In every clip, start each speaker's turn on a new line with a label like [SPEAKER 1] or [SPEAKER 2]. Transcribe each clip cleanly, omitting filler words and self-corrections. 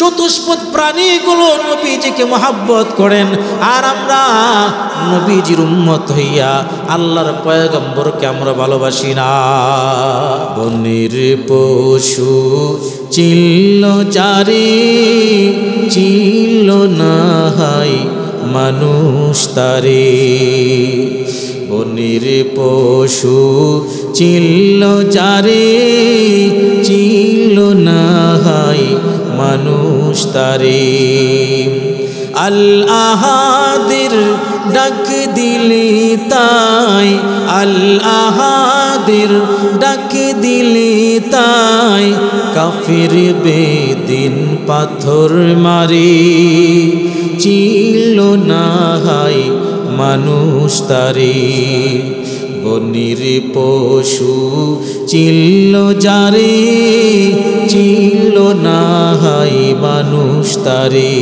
[SPEAKER 1] চতুষ্পদ প্রাণীগুলো নবীজিকে মহব্বত করেন, আর আমরা নবীজির উম্মত হইয়া আল্লাহর পয়গম্বরকে আমরা ভালোবাসি না। বনের পশু চিল্ল যারে, চিল্ল না হাই মানুষ তারে। বনের পশু চিল্ল যারে, চিল্ল না হাই মানুষ তারে। আল আহাদের ডাক দিলে তাই, আল আহাদের ডাক দিলে তাই, কাফির বেদিন পাথর মারে, চিল্ল না হাই মানুষ তারে। বনের পশু চিল্ল যারে, চিল্ল না হাই মানুষ তারে।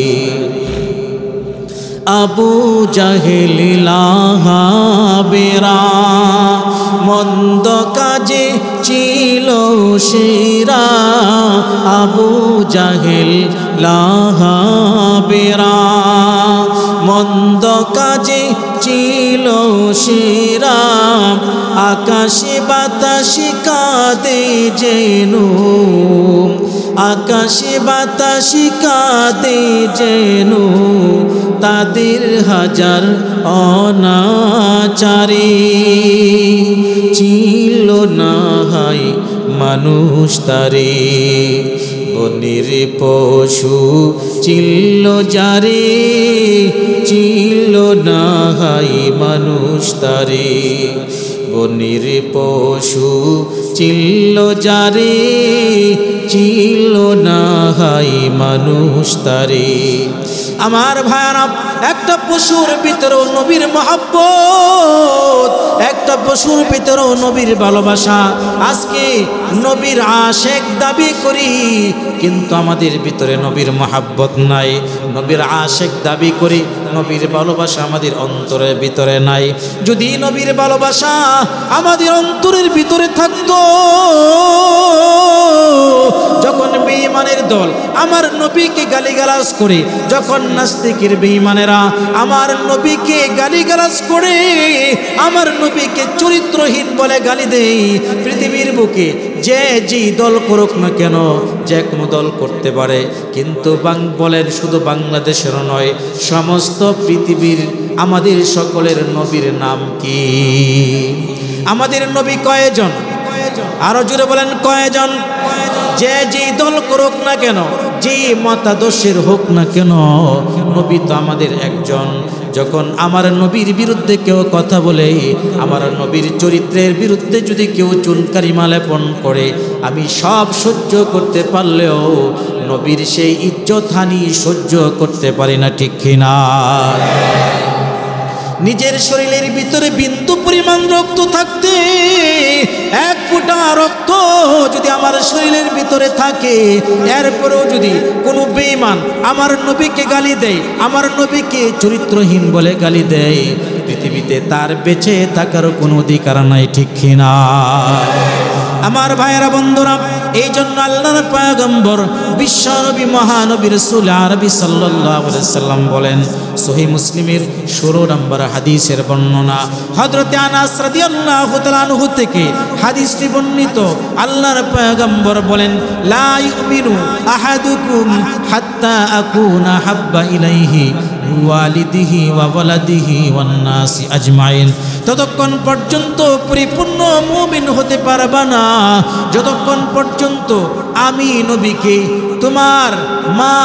[SPEAKER 1] আবু জাহেল লাহাবেরা, মন্দ কাজে ছিল সেরা। আবু জাহেল লাহাবেরা, মন্দ কাজে ছিল সেরা। আকাশে বাতাসে কাঁদে যেন, আকাশে বাতাসে কাঁদে যেন, তাদের হাজার অনাচারে, ছিল না হাই মানুষ তারে। বনের পশু চিল্ল যারে, চিল্ল না হাই মানুষ তারে। বনের পশু চিল্ল যারে, চিল্ল না হাই মানুষ তারে। আমার ভাইরা, একটা পশুর ভিতরেও নবীর মহব্বত, একটা পশুর ভিতরেও নবীর ভালোবাসা। আজকে নবীর আশেক দাবি করি, কিন্তু আমাদের ভিতরে নবীর মহব্বত নাই। নবীর আশেক দাবি করি, নবীর ভালোবাসা আমাদের অন্তরের ভিতরে নাই। যদি নবীর ভালোবাসা আমাদের অন্তরের ভিতরে থাকতো, যখন বেঈমানের দল আমার নবীকে গালিগালাজ করে, যখন নাস্তিকের বেঈমানেরা আমার নবীকে গালিগালাজ করে, আমার নবীকে চরিত্রহীন বলে গালি দেয়, পৃথিবীর বুকে যে যেই দল করুক না কেন, যে কোনো দল করতে পারে, কিন্তু বলেন শুধু বাংলাদেশের নয়, সমস্ত পৃথিবীর আমাদের সকলের নবীর নাম কি? আমাদের নবী কয়জন? আরো জোরে বলেন কয়জন? যে যেই দল করুক না কেন, যে মতাদর্শের হোক না কেন, নবী তো আমাদের একজন। যখন আমার নবীর বিরুদ্ধে কেউ কথা বলে, আমার নবীর চরিত্রের বিরুদ্ধে যদি কেউ চুনকারিমা লেপন করে, আমি সব সহ্য করতে পারলেও নবীর সেই ইজ্জত হানি সহ্য করতে পারি না, ঠিক কিনা? নিজের শরীরের ভিতরে বিন্দু পরিমাণ রক্ত থাকতে, এক ফোঁটা রক্ত যদি আমার শরীরের ভিতরে থাকে, এরপরেও যদি কোনো বেঈমান আমার নবীকে গালি দেয়, আমার নবীকে চরিত্রহীন বলে গালি দেয়, পৃথিবীতে তার বেঁচে থাকার কোনো অধিকার নাই, ঠিক কিনা? আমার ভাইয়েরা, বন্ধুরা, এই জন্য আল্লাহর পয়গম্বর বিশ্বনবী মহানবী রাসূল আরবি সাল্লাল্লাহু আলাইহি সাল্লাম বলেন, সহিহ মুসলিমের 16 নম্বর হাদিসের বর্ণনা, হযরত আনাস রাদিয়াল্লাহু তাআলা আনহু থেকে হাদিসটি বর্ণিত। আল্লাহর পয়গম্বর বলেন, লা ইউমিনু আহাদুকুম হাত্তা আকুনা হাব্বা ইলাইহি ওয়ালিদিহি ওয়া ওয়ালাদিহি ওয়ান নাসি আজমাইন। ততক্ষণ পর্যন্ত পরিপূর্ণ মুমিন হতে পারবা না যতক্ষণ পর্যন্ত আমি নবীকে তোমার মা,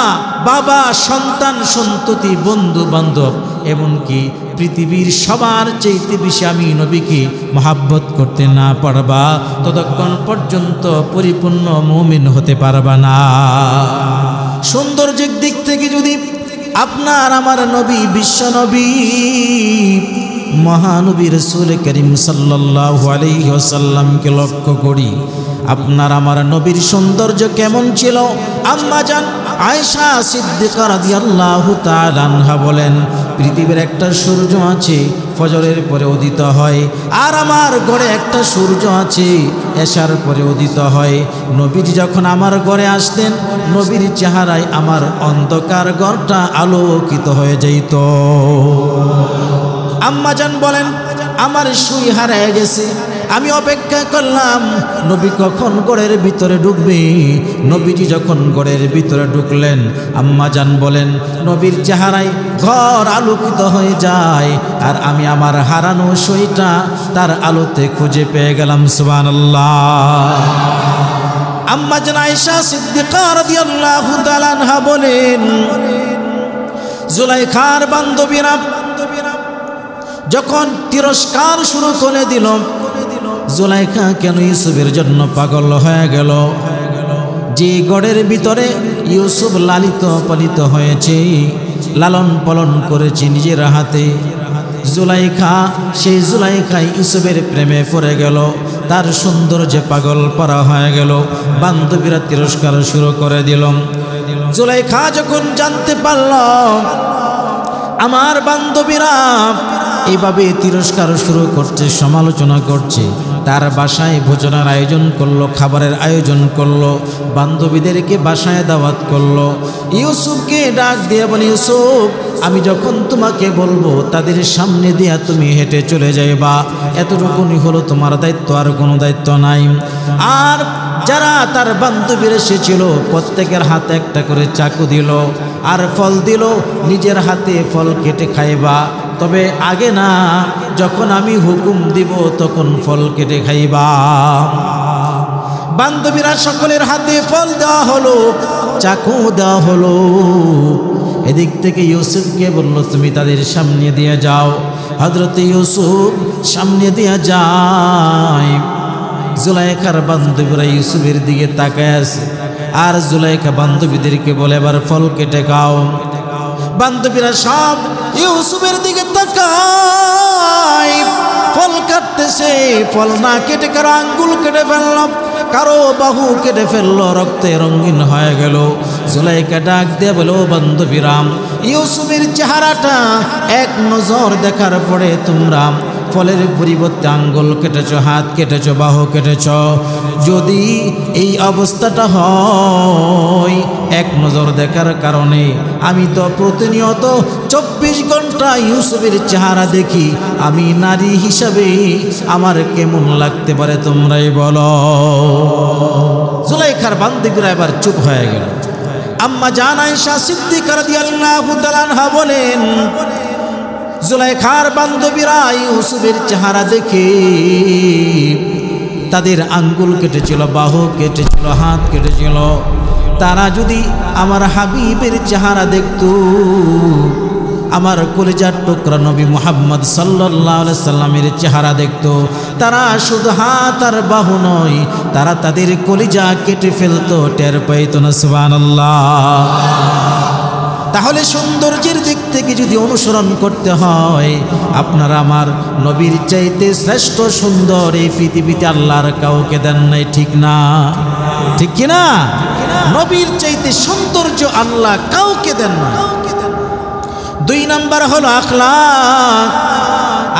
[SPEAKER 1] বাবা, সন্তান, সন্ততি, বন্ধু বান্ধব, এমনকি পৃথিবীর সবার চাইতে বেশি আমি নবীকে মহাব্বত করতে না পারবা, ততক্ষণ পর্যন্ত পরিপূর্ণ মুমিন হতে পারবা না। সৌন্দর্যের দিক থেকে যদি আপনার আমার নবী বিশ্ব নবী মহানবী রাসূল করিম সাল্লাল্লাহু আলাইহি ওয়াসাল্লামকে লক্ষ্য করি, আপনার আমার নবীর সৌন্দর্য কেমন ছিল? আম্মা জান আয়েশা সিদ্দিকা রাদিয়াল্লাহু তাআলা আনহা বলেন, পৃথিবীর একটা সূর্য আছে ফজরের পরে উদিত হয়, আর আমার ঘরে একটা সূর্য আছে এশার পরে উদিত হয়। নবীজি যখন আমার ঘরে আসতেন, নবীর চেহারায় আমার অন্ধকার ঘরটা আলোকিত হয়ে যেত। আম্মা জান বলেন, আমার সুই হারিয়ে গেছে, আমি অপেক্ষা করলাম নবী কখন ঘরের ভিতরে ঢুকবে। নবীজি যখন ঘরের ভিতরে ঢুকলেন, আম্মা জান বলেন, নবীর চেহারায় ঘর আলোকিত হয়ে যায়, আর আমি আমার হারানো সুইটা তার আলোতে খুঁজে পেয়ে গেলাম। সুবহানাল্লাহ। আম্মা জান আয়েশা সিদ্দিকা রাদিয়াল্লাহু তাআলা আনহা বলেন, জুলাইখার বান্ধবীরা যখন তিরস্কার শুরু করে দিল, জুলাইখা কেন ইউসুফের জন্য পাগল হয়ে গেল? যে গড়ের ভিতরে ইউসুফ লালিত পালিত হয়েছে, লালন পালন করেছে নিজের হাতে, জুলাইখা সেই জুলাইখা ইউসুফের প্রেমে পড়ে গেল, তার সৌন্দর্যে পাগল পারা হয়ে গেল। বান্ধবীরা তিরস্কার শুরু করে দিল। জুলাইখা যখন জানতে পারল আমার বান্ধবীরা এইভাবে তিরস্কার শুরু করছে, সমালোচনা করছে, তার বাসায় ভোজনের আয়োজন করলো, খাবারের আয়োজন করলো, বান্ধবীদেরকে বাসায় দাওয়াত করলো। ইউসুফকে ডাক দিয়ে বলে, ইউসুফ আমি যখন তোমাকে বলবো তাদের সামনে দিয়া তুমি হেঁটে চলে যাইবা, এতটুকুনি হলো তোমার দায়িত্ব, আর কোনো দায়িত্ব নাই। আর যারা তার বান্ধবীর এসেছিল প্রত্যেকের হাতে একটা করে চাকু দিল আর ফল দিল, নিজের হাতে ফল কেটে খাইবা, তবে আগে না, যখন আমি হুকুম দিব তখন ফল কেটে খাইবা। বান্ধবীরা সকলের হাতে ফল দেওয়া হলো, চাকু দেওয়া হলো। এদিক থেকে ইউসুফকে বলল, তুমি তাদের সামনে দিয়ে যাও। হযরত ইউসুফ সামনে দিয়ে যায়। জুলাইখার বান্ধবীরা ইউসুফের দিকে তাকায় আছে, আর জুলাইখা বান্ধবীদেরকে বলে, এবার ফল কেটে খাও। বান্ধবীরা সব ইউসুফের দিকে তাকায়, ফল কাটতেছে, ফল না কেটে কারো আঙ্গুল কেটে ফেলল, কারো বাহু কেটে ফেলল, রক্তে রঙিন হয়ে গেল। জুলাইখা ডাক দিয়ে বলো, বান্ধবীরাম ইউসুফের চেহারাটা এক নজর দেখার পরে তোমরা ফলের পরিবর্তে আঙ্গুল কেটেছ, হাত কেটেছ, বাহু কেটেছ। যদি এই অবস্থাটা হয় এক নজর দেখার কারণে, আমি তো প্রতিনিয়ত 24 ঘন্টা ইউসুফের চেহারা দেখি, আমি নারী হিসাবে আমার কেমন লাগতে পারে তোমরাই বলো। জুলাইখার বান্ধবীরা এবার চুপ হয়ে গেল। আম্মা জান আয়েশা সিদ্দিকা রাদিয়াল্লাহু তাআলা আনহা বলেন, জুলাইখার বান্ধবীরা ইউসুফের চেহারা দেখে তাদের আঙ্গুল কেটেছিল, বাহু কেটেছিল, হাত কেটেছিল। তারা যদি আমার হাবিবের চেহারা দেখত, আমার কলিজার টুকরা নবী মুহাম্মদ সাল্লাল্লাহু আলাইহি সাল্লামের চেহারা দেখত, তারা শুধু হাত আর বাহু নয়, তারা তাদের কলিজা কেটে ফেলতো, টের পাইত না। সুবহানাল্লাহ। তাহলে সৌন্দর্যের দিক থেকে যদি অনুসরণ করতে হয়, আপনার আমার নবীর চাইতে শ্রেষ্ঠ সুন্দর এই পৃথিবীতে আল্লাহর কাউকে দেন নাই, ঠিক না? ঠিক কিনা? নবীর চাইতে সৌন্দর্য আল্লাহ কাউকে দেন না। 2 নাম্বার হলো আখলাক।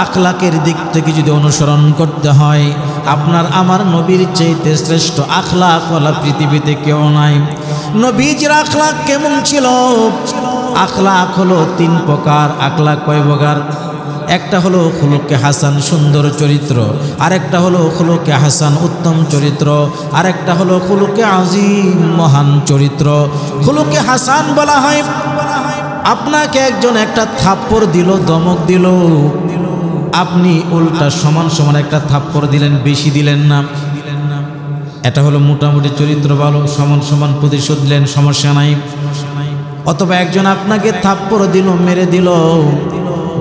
[SPEAKER 1] আখলাকের দিক থেকে যদি অনুসরণ করতে হয়, আপনার আমার নবীর চাইতে শ্রেষ্ঠ আখলাক ওয়ালা পৃথিবীতে কেউ নাই। নবীজির আখলাক কেমন ছিল? আখলাক হলো 3 প্রকার। আখলাক কয় প্রকার? একটা হলো খুলুকে হাসান, সুন্দর চরিত্র, আরেকটা হলো খুলুকে হাসান, উত্তম চরিত্র, আরেকটা হলো খুলুকে আজিম, মহান চরিত্র। খুলুকে হাসান বলা হয় আপনাকে একজন একটা থাপ্পড় দিল, ধমক দিল, আপনি উল্টা সমান সমান একটা থাপ্পড় দিলেন, বেশি দিলেন না, এটা হলো মোটামুটি চরিত্র ভালো, সমান সমান প্রতিশোধ দিলেন, সমস্যা নাই। অথবা একজন আপনাকে থাপ্পড় দিল, মেরে দিল,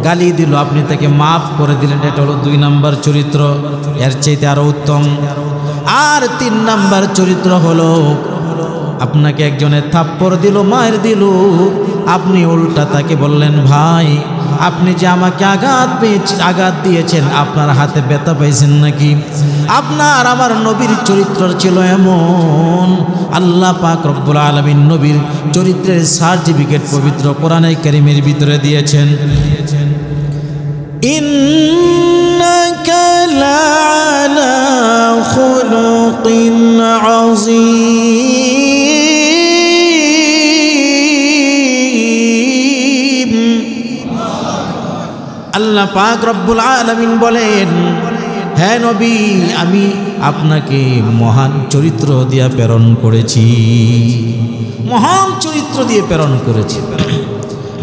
[SPEAKER 1] গালি দিল, আপনি তাকে মাফ করে দিলেন, এটা হলো 2 নাম্বার চরিত্র, এর চাইতে আরো উত্তম। আর 3 নাম্বার চরিত্র হলো আপনাকে একজনের থাপ্পড় দিল, মায়ের দিল, আপনি উল্টা তাকে বললেন, ভাই আপনি যে আমাকে আঘাত দিয়েছেন, আপনার হাতে ব্যথা পাইছেন নাকি? আপনার আমার নবীর চরিত্র ছিল এমন, আল্লাহ পাক রব্বুল আলামিন নবীর চরিত্রের সার্টিফিকেট পবিত্র কোরআনে কারীমের ভিতরে দিয়েছেন। ইন্নাকা লা'আলা খুলুকিন আযীম। আল্লাহ পাক রব্বুল আলামিন বলেন, হ্যাঁ নবী, আমি আপনাকে মহান চরিত্র দিয়ে প্রেরণ করেছি, মহান চরিত্র দিয়ে প্রেরণ করেছি।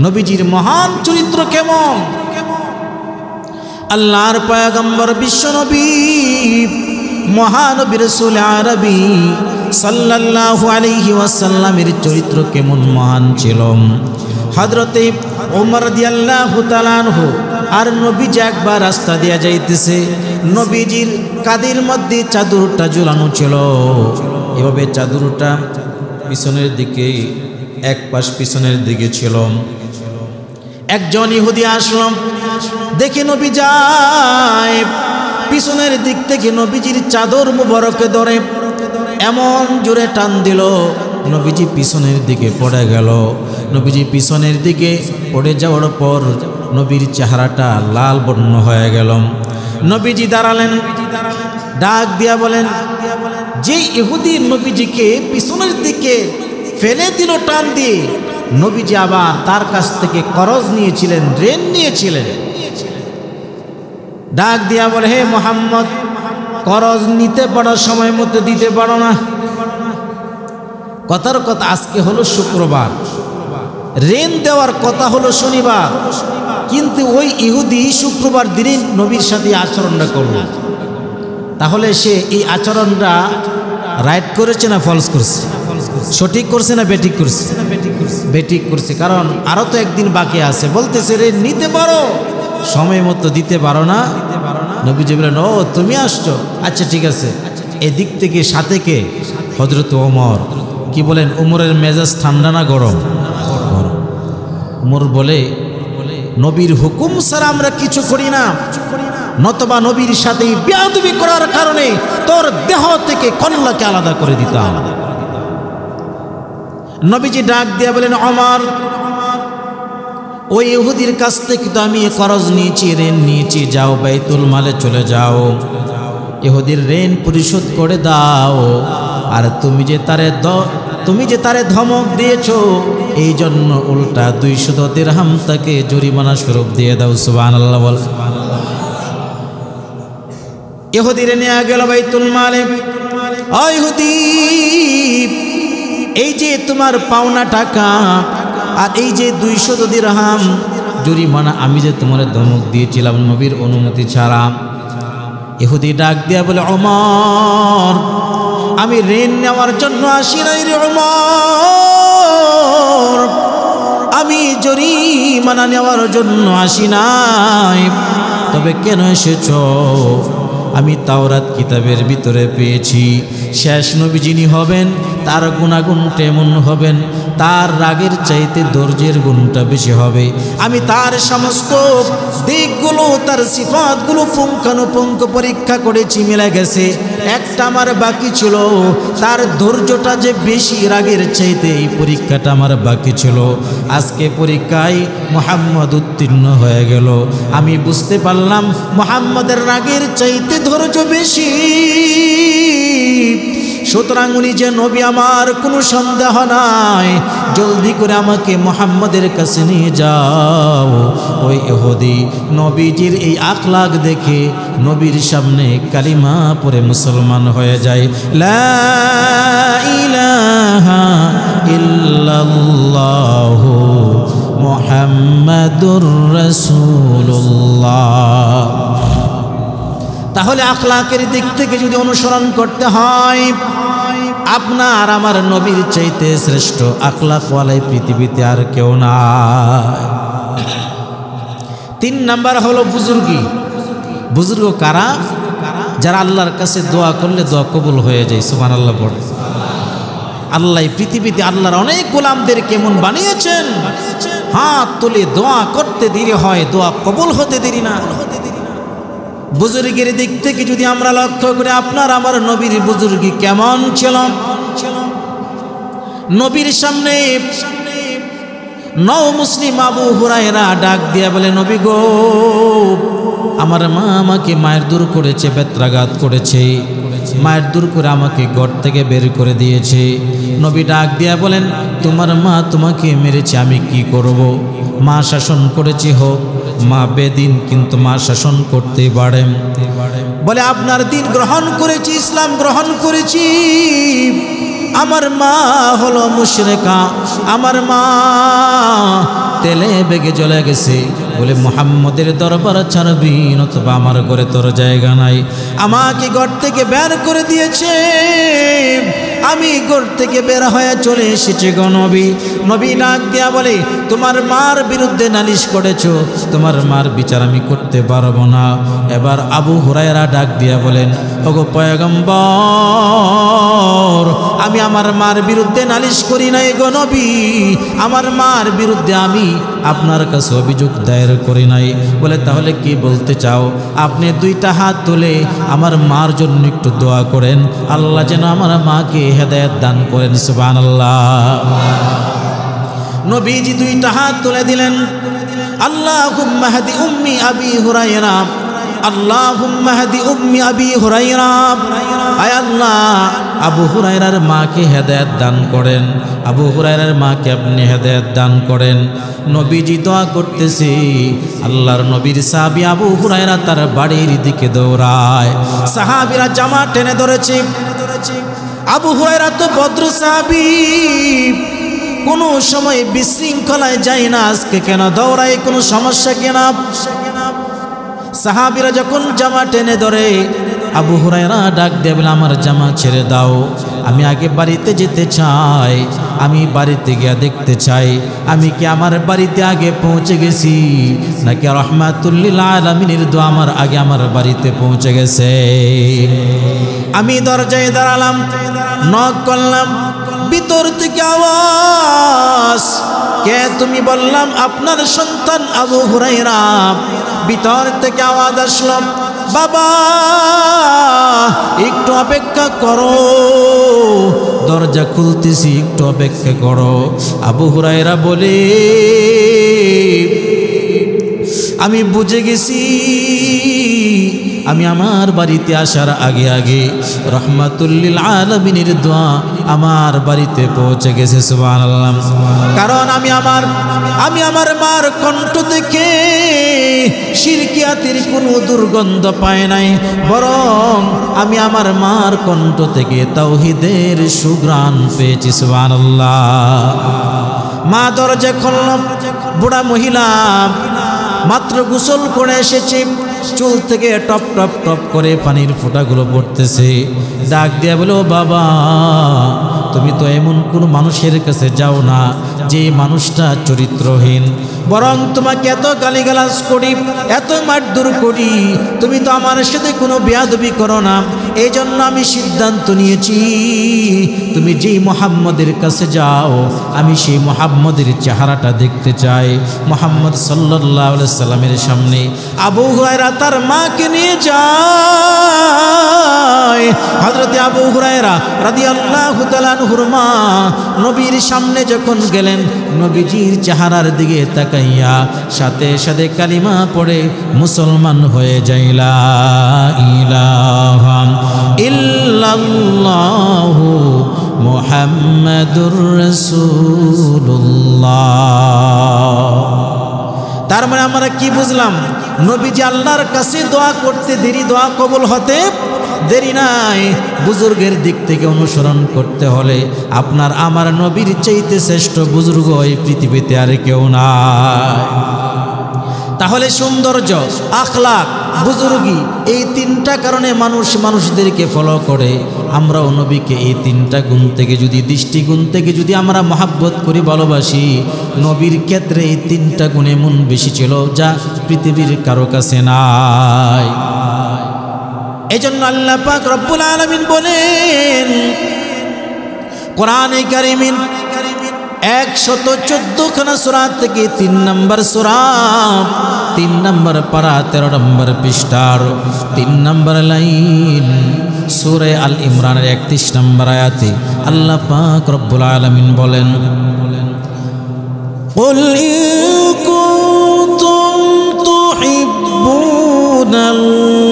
[SPEAKER 1] নবীজির মহান চরিত্র কেমন? আল্লাহর পয়গম্বর বিশ্বনবী মহানবী রাসূল আরবী সাল্লাল্লাহু আলাইহি ওয়াসাল্লামের চরিত্র কেমন মহান ছিল। হযরতে ওমর রাদিয়াল্লাহু তাআলা আনহু আর নবীজি একবার রাস্তা দিয়ে যাইতেছে, নবীজির কাঁধের মধ্যে চাদরটা ঝুলানো ছিল, এভাবে চাদরটা পিছনের দিকে, এক পাশ পিছনের দিকে ছিল। একজন ইহুদি আসলো, দেখে নবী যায়, পিছনের দিক থেকে নবীজির চাদর মুবারকে ধরে এমন জোরে টান দিল, নবীজি পিছনের দিকে পড়ে গেল। নবীজি পিছনের দিকে পড়ে যাওয়ার পর নবীর চেহারাটা লাল বর্ণ হয়ে গেল। নবীজি দাঁড়ালেন, ডাক দিয়া বলেন, যে ইহুদি নবীজিকে পিছনের দিকে ফেলে দিল টান দিয়ে, নবীজি আবার তার কাছ থেকে করজ নিয়েছিলেন, ঋণ নিয়েছিলেন। ডাক দিয়া বলে, হে মুহাম্মদ, করজ নিতে পারো, সময় মতো দিতে পারো না। কথার কথা, আজকে হলো শুক্রবার, ঋণ দেওয়ার কথা হলো শনিবার, কিন্তু ওই ইহুদি শুক্রবার দিনই নবীর সাথে আচরণটা করল। তাহলে সে এই আচরণটা রাইট করেছে না ফলস করছে? সঠিক করছে না বেঠিক করছে? বেঠিক করছে, কারণ আরো তো একদিন বাকি আছে। বলতেছে, ঋণ নিতে পারো, সময় মতো দিতে পারো না। নবীজি বললেন, ও তুমি আসছো, আচ্ছা ঠিক আছে। এদিক থেকে সাথে কে? হযরত ওমর। কি বলেন, ওমরের মেজাজ ঠান্ডা না গরম? ওমর বলে, নবীর হুকুম ছাড়া আমরা কিছু করি না, নতবা নবীর সাথে বেয়াদবি করার কারণে তোর দেহ থেকে কল্লাকে আলাদা করে দিতাম। নবীজি ডাক দিয়া বলেন, ওমর, ওই ইহুদির কাছ থেকে তো আমি করজ নিয়েছি, ঋণ নিয়েছি, যাও বাইতুল মালে চলে যাও, ইহুদির ঋণ পরিশোধ করে দাও। আর তুমি যে তারে ধমক দিয়েছো, এই জন্য উল্টা 200 দিরহাম তাকে জরিমানা স্বরূপ দিয়ে দাও। সুবহানাল্লাহ বল। ইহুদিরে নিয়ে গেল বাইতুল মালে। ও ইহুদি, এই যে তোমার পাওনা টাকা আর এই যে 200 দিরহাম জরিমানা, আমি যে তোমার ধমক দিয়েছিলাম নবীর অনুমতি ছাড়া। ইহুদি ডাক দিয়া বলে, ওমর, আমি ঋণ নেওয়ার জন্য আসি নাই রে ওমর, আমি জরিমানা নেওয়ার জন্য আসি নাই। তবে কেন এসেছো? আমি তাওরাত কিতাবের ভিতরে পেয়েছি, শেষ নবী যিনি হবেন তার গুণাগুণ তেমন হবেন, তার রাগের চাইতে ধৈর্যের গুণটা বেশি হবে। আমি তার সমস্ত দিকগুলো, তার সিফাতগুলো পুঙ্খানুপুঙ্খ পরীক্ষা করেছি, মিলে গেছে। একটা আমার বাকি ছিল, তার ধৈর্যটা যে বেশি রাগের চাইতে, এই পরীক্ষাটা আমার বাকি ছিল। আজকে পরীক্ষায় মুহাম্মদ উত্তীর্ণ হয়ে গেল। আমি বুঝতে পারলাম মুহাম্মদের রাগের চাইতে ধৈর্য বেশি। সুতরাং উনি যে নবী আমার কোনো সন্দেহ নাই, জলদি করে আমাকে মুহাম্মদের কাছে নিয়ে যাও। ওই ইহুদি নবীজির এই আখলাক দেখে নবীর সামনে কালিমা পড়ে মুসলমান হয়ে যায়। লা ইলাহা ইল্লাল্লাহু মুহাম্মাদুর রাসূলুল্লাহ। তাহলে আখলাকের দিক থেকে যদি অনুসরণ করতে হয়, আপনার আমার নবীর চাইতে শ্রেষ্ঠ আখলাকওয়ালাই পৃথিবীতে আর কেউ নাই। 3 নাম্বার হলো বুজুর্গি। বুজুর্গ কারা? যারা আল্লাহর কাছে দোয়া করলে দোয়া কবুল হয়ে যায়। সুবহানাল্লাহ পড়ে। আল্লাহ পৃথিবীতে আল্লাহর অনেক গোলামদের কেমন বানিয়েছেন, হাত তুলে দোয়া করতে দেরি হয়, দোয়া কবুল হতে দেরি না। বুজুর্গের দিক থেকে যদি আমরা লক্ষ্য করি, আপনার আমার নবীর বুজুর্গি কেমন ছিল। নবীর সামনে নও মুসলিম আবু হুরায়রা ডাক দিয়া বলে, নবী গো, আমার মা আমাকে মায়ের দূর করেছে, বেত্রাঘাত করেছে, মায়ের দূর করে আমাকে ঘর থেকে বের করে দিয়েছে। নবী ডাক দিয়া বলেন, তোমার মা তোমাকে মেরেছে, আমি কি করব? মা শাসন করেছি হোক, মা বেদিন কিন্তু মা শাসন করতে পারে। বলে আপনার দিন গ্রহণ করেছি, ইসলাম গ্রহণ করেছি, আমার মা হলো মুশরিকা, আমার মা তেলে বেগে জ্বলে গেছে। বলে মুহাম্মদের দরবার ছাড়বি নতুবা আমার ঘরে তোর জায়গা নাই। আমাকে ঘর থেকে বের করে দিয়েছে, আমি ঘর থেকে বের হয়ে চলে এসেছি গো নবী। নবী ডাক দিয়া বলে, তোমার মার বিরুদ্ধে নালিশ করেছো, তোমার মার বিচার আমি করতে পারবো না। এবার আবু হুরায়রা ডাক দিয়া বলেন, ওগো পয়গম্বর, আমি আমার মার বিরুদ্ধে নালিশ করি নাই গো নবী, আমার মার বিরুদ্ধে আমি আপনার কাছে অভিযোগ দায়ের করি নাই। বলে তাহলে কি বলতে চাও? আপনি দুইটা হাত তুলে আমার মার জন্য একটু দোয়া করেন, আল্লাহ যেন আমার মাকে হেদায়েত দান করেন। সুবহানাল্লাহ। নবীজি দুইটা হাত তুলে দিলেন, আল্লাহুম্মা হাদি উম্মি আবি হুরায়রা, আল্লাহুম্মা হাদি উম্মি আবি হুরায়রা। আয় আল্লাহ, আবু হুরায়রার মাকে হেদায়েত দান করেন, আবু হুরায়রার মাকে আপনি হেদায়েত দান করেন। নবীজি দোয়া করতেছে, আল্লাহর নবীর সাহাবী আবু হুরায়রা তার বাড়ির দিকে দৌড়ায়। সাহাবীরা জামা টেনে ধরেছে। আবু হুরায়রা তো ভদ্র সাহাবী, কোনো সময় বিশৃঙ্খলায় যায় না, আজকে কেন দৌড়ায়, কোনো সমস্যা কেনা? সাহাবীরা যখন জামা টেনে ধরে, আবু হুরায়রা ডাক দিয়ে বলে, আমার জামা ছেড়ে দাও, আমি আগে বাড়িতে যেতে চাই, আমি বাড়িতে গিয়ে দেখতে চাই আমি কি আমার বাড়িতে আগে পৌঁছে গেছি নাকি রাহমাতুল লিল আলামিনের দোয়া আমার আগে আমার বাড়িতে পৌঁছে গেছে। আমি দরজায় দাঁড়ালাম, নক করলাম, ভিতর থেকে আওয়াজ, কে তুমি? বললাম আপনার সন্তান আবু হুরায়রা। ভিতর থেকে আওয়াজ আসলো, বাবা একটু অপেক্ষা করো, দরজা খুলতেছি, একটু অপেক্ষা করো। আবু হুরায়রা বলে, আমি বুঝে গেছি, আমি আমার বাড়িতে আসার আগে আগে রাহমাতুল লিল আলামিনের দোয়া আমার বাড়িতে পৌঁছে গেছে। সুবহানাল্লাহ। কারণ আমি আমার মার কণ্ঠ থেকে শিরকিয়াতের কোনো দুর্গন্ধ পায় নাই, বরং আমি আমার মার কণ্ঠ থেকে তাওহীদের সুঘ্রাণ পেয়েছি। সুবহানাল্লাহ। মা দরজা খুলল, বুড়া মহিলা মাত্র গোসল করে এসেছে, চুল থেকে টপ টপ টপ করে পানির ফোঁটাগুলো পড়তেছে। ডাক দিয়া বলো, বাবা তুমি তো এমন কোন মানুষের কাছে যাও না যে মানুষটা চরিত্রহীন, বরং তোমাকে এত গালিগালাজ করি, এত মারধর করি, তুমি তো আমার সাথে কোনো বেয়াদবি করো না। এই জন্য আমি সিদ্ধান্ত নিয়েছি, তুমি যেই মুহাম্মদের কাছে যাও, আমি সেই মুহাম্মদের চেহারাটা দেখতে চাই। মুহাম্মদ সাল্লাল্লাহু আলাইহি সাল্লামের সামনে আবু হুরায়রা তার মাকে নিয়ে যায়। হযরত আবু হুরায়রা রাদিয়াল্লাহু তাআলা আনহুর মা নবীর সামনে যখন গেলেন, নবীজির চেহারার দিকে তাকাইয়া সাথে সাথে কালিমা পড়ে মুসলমান হয়ে যায়। লা ইলাহা ইল্লাল্লাহু মুহাম্মাদুর রাসূলুল্লাহ। তার মানে আমরা কি বুঝলাম? নবীজি আল্লাহর কাছে দোয়া করতে দেরি, দোয়া কবুল হতে দেরি নাই। বুজুর্গের দিক থেকে অনুসরণ করতে হলে আপনার আমার নবীর চাইতে শ্রেষ্ঠ বুজুর্গ এই পৃথিবীতে আর কেউ নাই। তাহলে সৌন্দর্য, আখলাক, বুজুর্গি, এই তিনটা কারণে মানুষদেরকে ফলো করে। আমরাও নবীকে এই তিনটা গুণ থেকে যদি, দৃষ্টিগুণ থেকে যদি আমরা মহাব্বত করি, ভালোবাসি, নবীর ক্ষেত্রে এই তিনটা গুণ এমন বেশি ছিল যা পৃথিবীর কারো কাছে নাই। এজন্য আল্লাহ পাক রব্বুল আলামিন বলেন, কোরআনে কারিমের 114খানা সূরা থেকে 3 নম্বর সূরা 3 নম্বর পারা 13 নম্বর পৃষ্ঠার 3 নম্বর লাইন সূরা আল ইমরানের 31 নম্বর আয়াতে আল্লাহ পাক রব্বুল আলামিন বলেন قل إن كنتم تحبون الله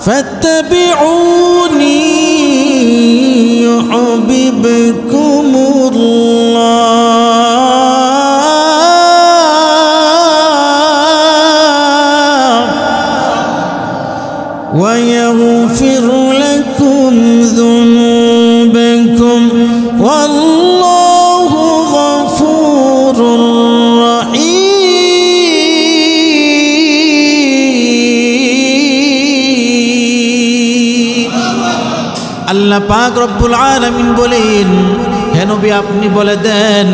[SPEAKER 1] فاتبعوني يحببكم الله ويغفر لكم ذنوبكم والله غفور رحيم আল্লাহ পাক রব্বুল আলামিন বলেন হে নবী আপনি বলে দেন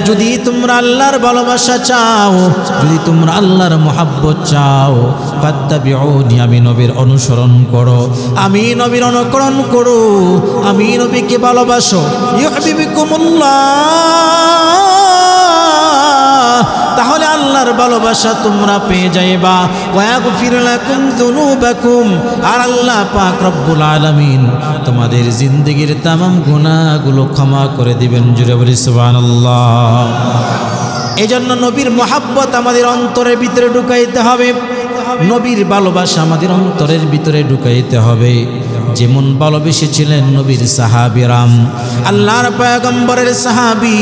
[SPEAKER 1] যদি তোমরা আল্লাহর ভালোবাসা চাও যদি তোমরা আল্লাহর মুহাব্বত চাও ফাত্তাবিউনি আমি নবীর অনুসরণ করো আমি নবীর অনুকরণ করো আমি নবীকে ভালোবাসো ইউহিব্বুকুমুল্লাহ তাহলে আল্লাহর ভালোবাসা তোমরা পেয়ে যাইবা ওয়া ইয়াগফির লাকুম যুনুবাকুম আর আল্লাহ পাক রব্বুল আলামিন তোমাদের জিন্দেগীর तमाम গুনাহগুলো ক্ষমা করে দিবেন জোরে বলি সুবহানাল্লাহ এজন্য নবীর মুহাব্বত আমাদের অন্তরের ভিতরে ঢুকাইতে হবে নবীর ভালোবাসা আমাদের অন্তরের ভিতরে ঢুকাইতে হবে যেমন ভালোবেসেছিলেন নবীর সাহাবীরাম আল্লাহর পয়গম্বরের সাহাবী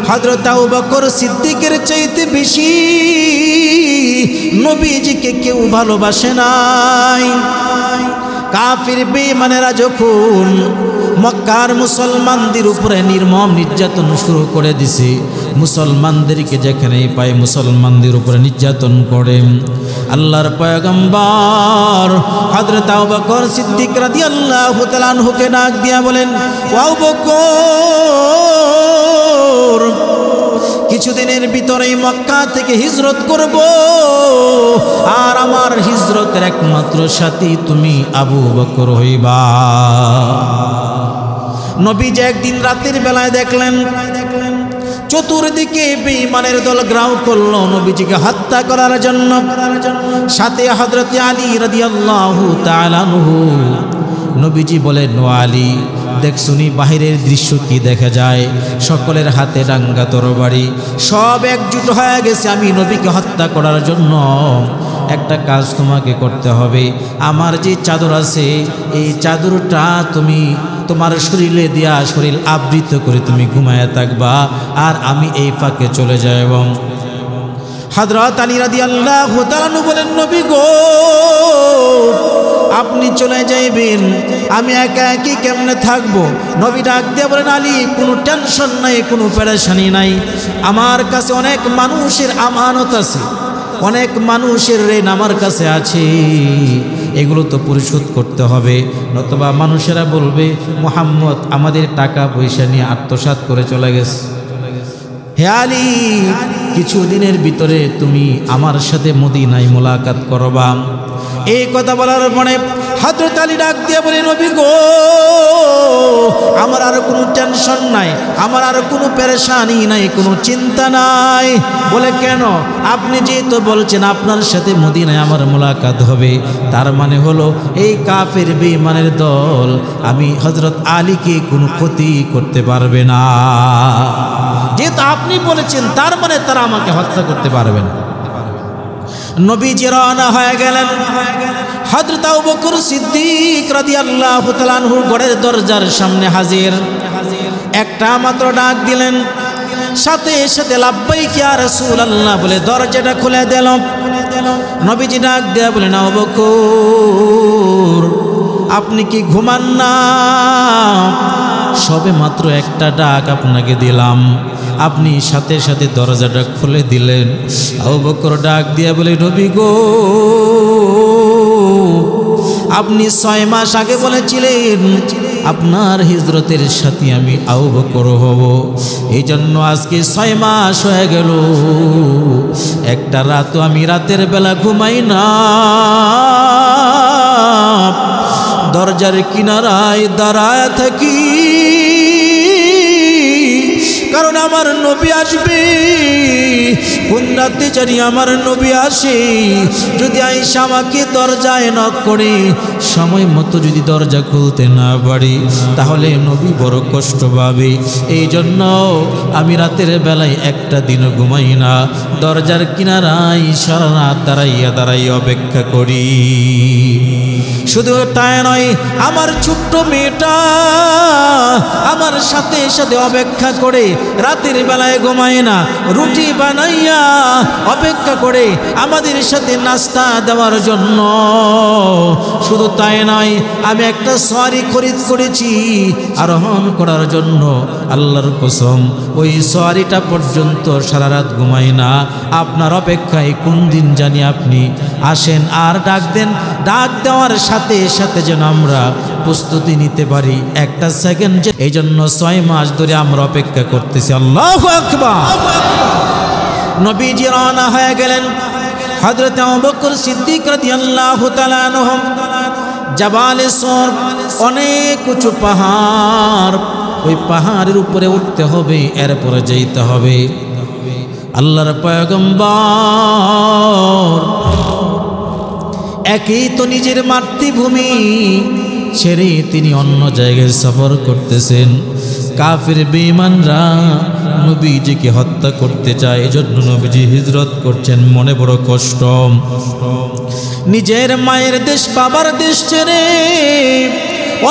[SPEAKER 1] হযরত আবু বকর সিদ্দিকের চাইতে বেশি নবীজিকে কেউ ভালোবাসে নাই কাফির বেঈমানেরা যখন মক্কার মুসলমানদের উপরে নির্মম নির্যাতন শুরু করে দিছে মুসলমানদেরকে যেখানেই পায় মুসলমানদের উপরে নির্যাতন করে আল্লাহর পয়গম্বর হযরত আবু বকর সিদ্দিক রাদিয়াল্লাহু তাআলা আনহুকে ডাক দিয়া বলেন ও আবু বকর কিছুদিনের ভিতরেই মক্কা থেকে হিজরত করব আর আমার হিজরতের একমাত্র সাথী তুমি আবু বকর হইবা নবীজি একদিন রাতের বেলায় দেখলেন চতুর্দিকে বেঈমানের দল গ্রাউ করলো নবীজিকে হত্যা করার জন্য সাথে হযরত আলী রাদিয়াল্লাহু তাআলা আনহু নবীজি বলেন ও আলী দেখ শুনি বাহিরের দৃশ্য কি দেখা যায় সকলের হাতে ডাঙ্গা তরবারি সব একজুট হয়ে গেছে আমি নবীকে হত্যা করার জন্য একটা কাজ তোমাকে করতে হবে আমার যে চাদর আছে এই চাদরটা তুমি তোমার শরীরে দিয়া শরীর আবৃত করে তুমি ঘুমায়া থাকবা আর আমি এই ফাঁকে চলে যাব হযরত আলী রাদিয়াল্লাহু তাআলা বলেন নবী গো আপনি চলে যাইবেন আমি একা একই কেমনে থাকবো নবী ডাক দিয়ে বলেন আলী কোনো টেনশন নাই কোনো পেরেশানি নাই আমার কাছে অনেক মানুষের আমানত আছে অনেক মানুষের ঋণ আমার কাছে আছে এগুলো তো পরিশোধ করতে হবে নতুবা মানুষেরা বলবে মুহাম্মদ আমাদের টাকা পয়সা নিয়ে আত্মসাৎ করে চলে গেছে হে আলী কিছুদিনের ভিতরে তুমি আমার সাথে মদিনায় মোলাকাত করবা এই কথা বলার পরে হযরত আলী ডাক দিয়ে বলে নবী গো আমার আর কোনো টেনশন নাই আমার আর কোনো পেরেশানি নাই কোনো চিন্তা নাই বলে কেন আপনি যেহেতু বলছেন আপনার সাথে মদিনায় আমার মোলাকাত হবে তার মানে হলো এই কাফের বেঈমানের দল আমি হযরত আলীকে কোনো ক্ষতি করতে পারবে না যেহেতু আপনি বলেছেন তার মানে তারা আমাকে হত্যা করতে পারবে না নবীজি রওনা হয়ে গেলেন হযরত আবু বকর সিদ্দিক রাদিয়াল্লাহু তাআলা আনহু ঘরের দরজার সামনে হাজির একটা মাত্র ডাক দিলেন সাথে সাথে লাব্বাইক ইয়া রাসূলুল্লাহ বলে দরজাটা খুলে দিল নবীজি ডাক দিয়ে বলেন আবু বকর আপনি কি ঘুমান না সবে মাত্র একটা ডাক আপনাকে দিলাম আপনি সাথে সাথে দরজাটা খুলে দিলেন আবু বকর ডাক দিয়া বলে নবী গো আপনি 6 মাস আগে বলেছিলেন আপনার হিজরতের সাথে আমি আবু বকর হব। এই জন্য আজকে 6 মাস হয়ে গেল, একটা রাতও আমি রাতের বেলা ঘুমাই না, দরজার কিনারায় দাঁড়ায় থাকি, কারণ আমার নবী আসবে। কোন রাতে জানি আমার নবী আসে, যদি আয়েশা আমাকে দরজায় নক করে সময় মতো যদি দরজা খুলতে না পারি, তাহলে নবী বড় কষ্ট পাবে। এই জন্য আমি রাতের বেলায় একটা দিনও ঘুমাই না, দরজার কিনারায় সারা রাত দাঁড়াইয়া অপেক্ষা করি। শুধু তাই নয়, আমার ছোট্ট মেয়েটা আমার সাথে সাথে অপেক্ষা করে, রাতের বেলায় ঘুমায় না, রুটি বানাইয়া অপেক্ষা করে আমাদের সাথে নাস্তা দেওয়ার জন্য। শুধু তাই নয়, আমি একটা সওয়ারি খরিদ করেছি আরোহণ করার জন্য। আল্লাহর কসম, ওই সওয়ারিটা পর্যন্ত সারা রাত ঘুমাই না, আপনার অপেক্ষায় কোন দিন জানি আপনি আসেন আর ডাক দেন। ডাক দেওয়ার সাথে সাথে যেন আমরা প্রস্তুতি নিতে পারি একটা সেকেন্ড। এই জন্য 6 মাস ধরে আমরা অপেক্ষা করতেছি। আল্লাহু আকবার। নবীজি রওনা হয়ে গেলেন। হযরত আবু বকর সিদ্দিক রাদিয়াল্লাহু তাআলা আনহু, জাবালে সর, অনেক উঁচু পাহাড়, ওই পাহাড়ের উপরে উঠতে হবে, এরপরে যেতে হবে। আল্লাহর পয়গম্বর একই তো নিজের মাতৃভূমি ছেড়ে তিনি অন্য জায়গায় সফর করতেছেন। কাফির বেঈমানরা নবীজিকে হত্যা করতে চায়, এজন্য নবীজি হিজরত করছেন। মনে বড় কষ্ট, নিজের মায়ের দেশ বাবার দেশ ছেড়ে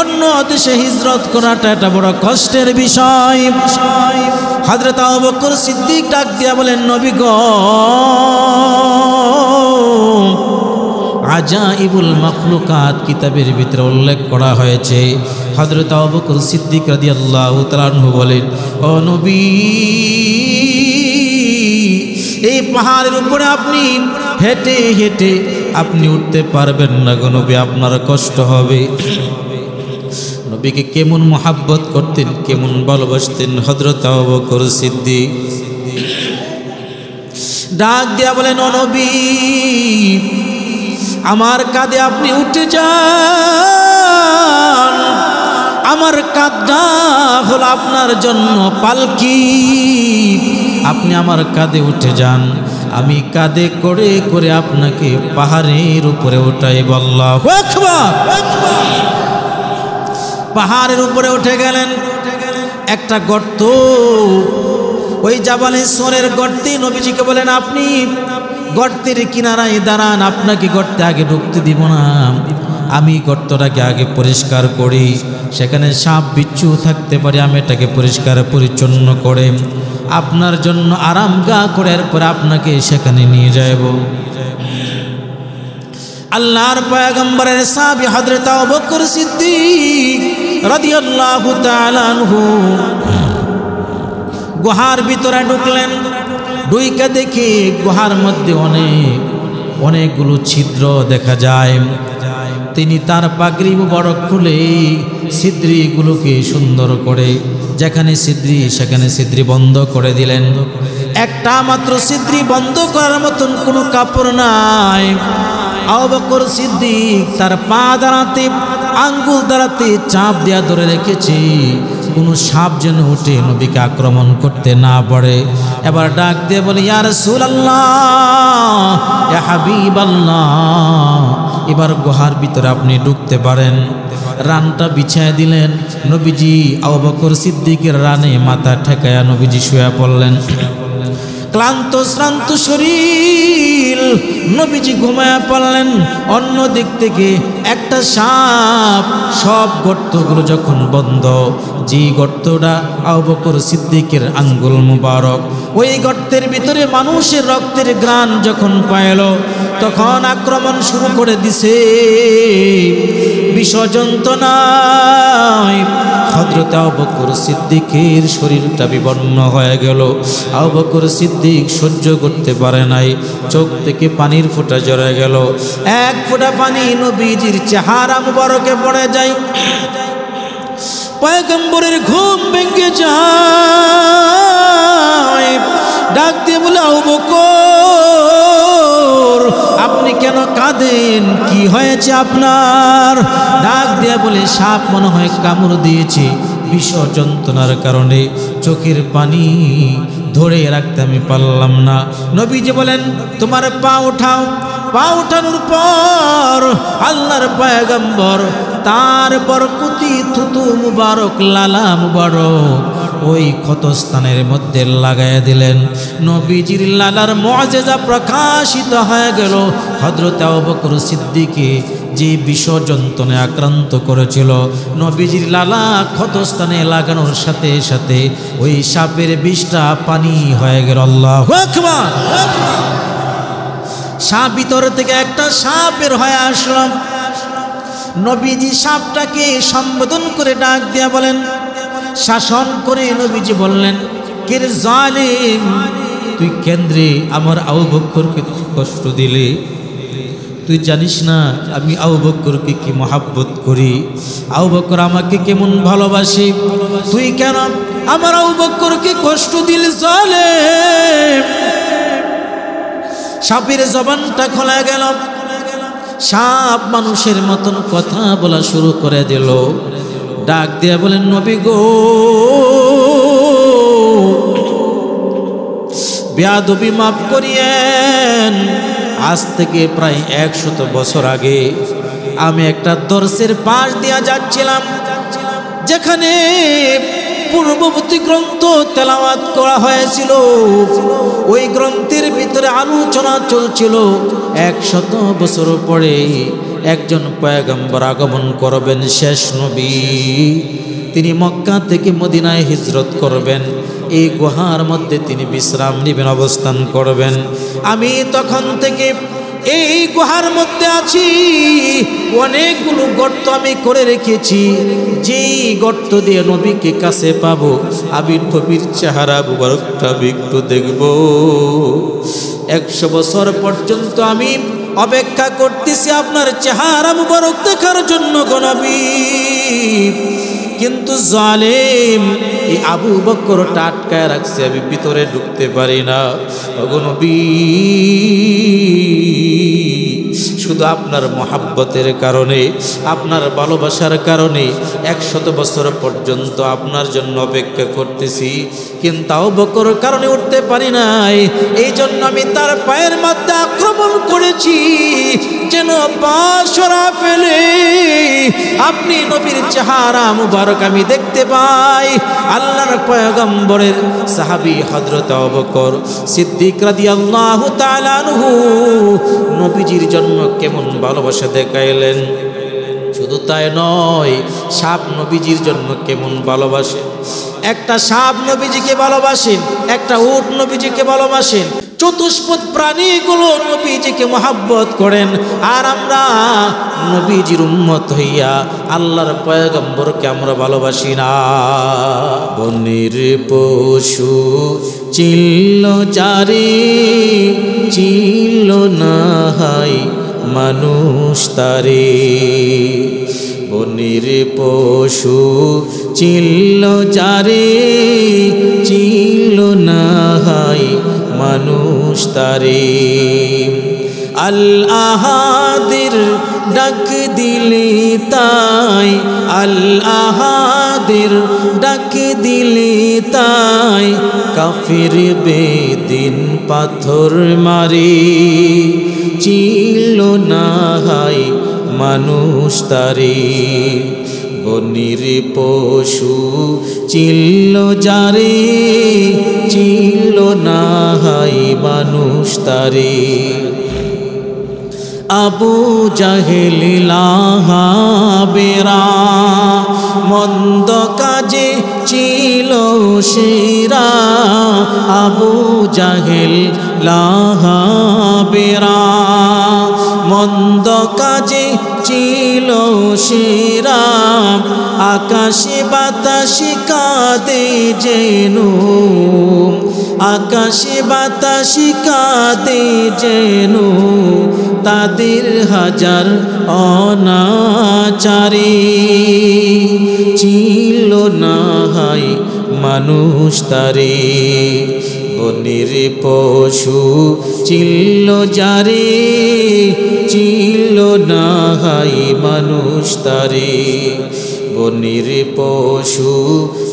[SPEAKER 1] অন্য দেশে হিজরত করাটা একটা বড় কষ্টের বিষয়। হযরত আবু বকর সিদ্দিক ডাক দিয়া বলেন, নবী গো, আজাইবুল মাখলুকাত কিতাবের ভিতরে উল্লেখ করা হয়েছে। হযরত আবু বকর সিদ্দিক রাদিয়াল্লাহু তাআলা আনহু বলেন, ও নবী, এই পাহাড়ের উপরে আপনি হেঁটে হেঁটে আপনি উঠতে পারবেন না গো নবী, আপনার কষ্ট হবে। নবীকে কেমন মোহাব্বত করতেন, কেমন ভালোবাসতেন হযরত আবু বকর সিদ্দিক। ডাক দিয়া বলেন, ও নবী, আমার কাঁধে আপনি উঠে যান, আমার কাঁধটা হলো আপনার জন্য পালকি, আপনি আমার কাঁধে উঠে যান, আমি কাঁধে করে করে আপনাকে পাহাড়ের উপরে উঠাইব। আল্লাহু আকবার। পাহাড়ের উপরে উঠে গেলেন। একটা গর্ত, ওই জাবালে সরের গর্তে নবীজিকে বলেন, আপনি গর্তের কিনারায় দাঁড়ান, আপনাকে গর্তে আগে ঢুকতে দিব না, আমি গর্তটাকে আগে পরিষ্কার করি, সেখানে সাপ বিচ্ছু থাকতে পারে, আমি এটাকে পরিষ্কার পরিচ্ছন্ন করে আপনার জন্য আরামগা করে এরপরে আপনাকে সেখানে নিয়ে যাব। আল্লাহর পয়গম্বরের সাহাবী হযরত আবু বকর সিদ্দিক রাদিয়াল্লাহু তাআলা আনহু গুহার ভিতরে ঢুকলেন। ঢুইকা দেখে গুহার মধ্যে অনেকগুলো ছিদ্র দেখা যায়। তিনি তার পাগড়ি মুবারক খুলে ছিদ্রগুলোকে সুন্দর করে, যেখানে ছিদ্রি সেখানে ছিদ্রি বন্ধ করে দিলেন। একটা মাত্র ছিদ্রি বন্ধ করার মতন কোনো কাপড় নাই। আবু বকর সিদ্দিক তার পা দাঁড়াতে, আঙ্গুল দাঁড়াতে চাপ দেয়া ধরে রেখেছে, কোনো সাপ যেন উঠে নবীকে আক্রমণ করতে না পারে। এবার ডাক দিয়ে বলে, ইয়া রাসূলুল্লাহ, ইয়া হাবিবাল্লাহ, এবার গুহার ভিতরে আপনি ঢুকতে পারেন। রানটা বিছায় দিলেন। নবীজি আবু বকর সিদ্দিকের রানে মাথা ঠেকায়া নবীজি শুয়ে পড়লেন। ক্লান্ত শ্রান্ত শরীর নবীজি ঘুমায়া পড়লেন। অন্য দিক থেকে একটা সাপ, সব গর্তগুলো যখন বন্ধ, যে গর্তটা আবু বকর সিদ্দিকের আঙ্গুল মুবারক, ওই গর্তের ভিতরে মানুষের রক্তের ঘ্রাণ যখন পাইল, তখন আক্রমণ শুরু করে দিছে। বিষযন্ত্রণায় হযরত আবু বকর সিদ্দিকের শরীরটা বিবর্ণ হয়ে গেল। আবু বকর সিদ্দিক সহ্য করতে পারে নাই, চোখ থেকে পানির ফোঁটা ঝরে গেল। এক ফোঁটা পানি নবীজির চেহারা মুবারকে পড়ে যায়। পয়গম্বরের ঘুম ভেঙে যায়, ডাক দিয়ে বলে আবু বকর আপনি কেন কাঁদেন, কি হয়েছে আপনার? ডাক দিয়ে বলে সাপ মনে হয় কামড় দিয়েছে, বিষ যন্ত্রণার কারণে চোখের পানি ধরে রাখতে আমি পারলাম না। নবীজি বলেন তোমার পা উঠাও। পা উঠানোর পর আল্লাহর পয়গম্বর তার বরকতি থুতু মুবারক লালা মুবারক ওই ক্ষতস্থানের মধ্যে লাগাইয়া দিলেন। নবীজির লালার মুআজিজা প্রকাশিত হয়ে গেল। হযরত আবু বকর সিদ্দিককে যে বিষ যন্ত্রণায় আক্রান্ত করেছিল, নবীজির লালা ক্ষতস্থানে লাগানোর সাথে সাথে ওই সাপের বিষটা পানি হয়ে গেল। আল্লাহু আকবার। সাপ ভিতর থেকে একটা সাপ বের হয়ে আসলাম। নবীজি সাপটাকে সম্বোধন করে ডাক দিয়া বলেন, শাসন করে নবীজি বললেন, কে রে জালিম, তুই কেন্দ্রে আমার আবু বকরকে কষ্ট দিলে? তুই জানিস না আমি আবু বকরকে কি মহাব্বত করি, আবু বকর আমাকে কেমন ভালোবাসি, তুই কেন আমার আবু বকরকে কষ্ট দিলি? জালিম। সাপের জবানটা খোলা গেল। সাপ মানুষের মতন কথা বলা শুরু করে দিল। ডাক দিয়ে বলেন, নবী গো, বেয়াদবি মাফ করিয়েন। আজ থেকে প্রায় 100 বছর আগে আমি একটা দর্শের পাশ দিয়া যাচ্ছিলাম, যেখানে পূর্ববর্তী গ্রন্থ তেলাওয়াত করা হয়েছিল। ওই গ্রন্থের ভিতরে আলোচনা চলছিল 100 বছর পরে একজন পয়গম্বর আগমন করবেন, শেষ নবী। তিনি মক্কা থেকে মদিনায় হিজরত করবেন। এই গুহার মধ্যে তিনি বিশ্রাম নেবেন, অবস্থান করবেন। আমি তখন থেকে এই গুহার মধ্যে আছি। অনেকগুলো গর্ত আমি করে রেখেছি, যেই গর্ত দিয়ে নবীকে কাছে পাবো, আমি নবীর চেহারা মুবারকটা একটু দেখব। 100 বছর পর্যন্ত আমি অপেক্ষা করতেছি আপনার চেহারা মুবারক দেখার জন্য গো নবী। কিন্তু জালেম এই আবু বকরটা আটকায় রাখছে, আমি ভিতরে ঢুকতে পারি না গো নবী। শুধু আপনার মহাব্বতের কারণে, আপনার ভালোবাসার কারণে 100 বছর পর্যন্ত আপনার জন্য অপেক্ষা করতেছি, কিন্তু আবু বকর কারণে উঠতে পারি নাই। এই জন্য আমি তার পায়ের মধ্যে আক্রমণ করেছি, যেন পা সরা ফেলে আপনি নবীর চেহারা মুবারক আমি দেখতে পাই। আল্লাহর পয়গম্বরের সাহাবী হযরত আবু বকর সিদ্দিক রাদিয়াল্লাহু তাআলা আনহু নবীজির জন্য কেমন ভালোবাসা দেখাইলেন। শুধু তাই নয়, সাপ নবীজির জন্য কেমন ভালোবাসে। একটা সাপ নবীজিকে ভালোবাসেন, একটা উট নবীজিকে ভালোবাসেন, চতুষ্পদ প্রাণীগুলো নবীজিকে মহাব্বত করেন। আর আমরা নবীজির উম্মত হইয়া আল্লাহর পয়গম্বরকে আমরা ভালোবাসি না। বনের পশু চিল্ল যারে, চিল্ল না হাই মানুষ তারে। বনের পশু চিল্ল যারে, চিল্ল না হাই মানুষ তারে। আল আহাদের ডাক দিলে তাই, আল আহাদের ডাক দিলে তাই, কাফির বেদিন পাথর মারে। চিল্ল না হাই মানুষ তারে। বনের পশু চিল্ল যারে, চিল্ল না হাই মানুষ তারে। আবু জাহেল লাহাবেরা, মন্দ কাজে ছিল সেরা। আবু জাহেল লাহাবেরা, মন্দ কাজে ছিল সেরা। আকাশে বাতাসে কাঁদে যেন, আকাশে বাতাসে কাঁদে যেন, তাদের হাজার অনাচারে। চিল্ল না হাই মানুষ তারে, বনের পশু চিনল যারে, চিনল না হাই মানুষ তারে, বনের পশু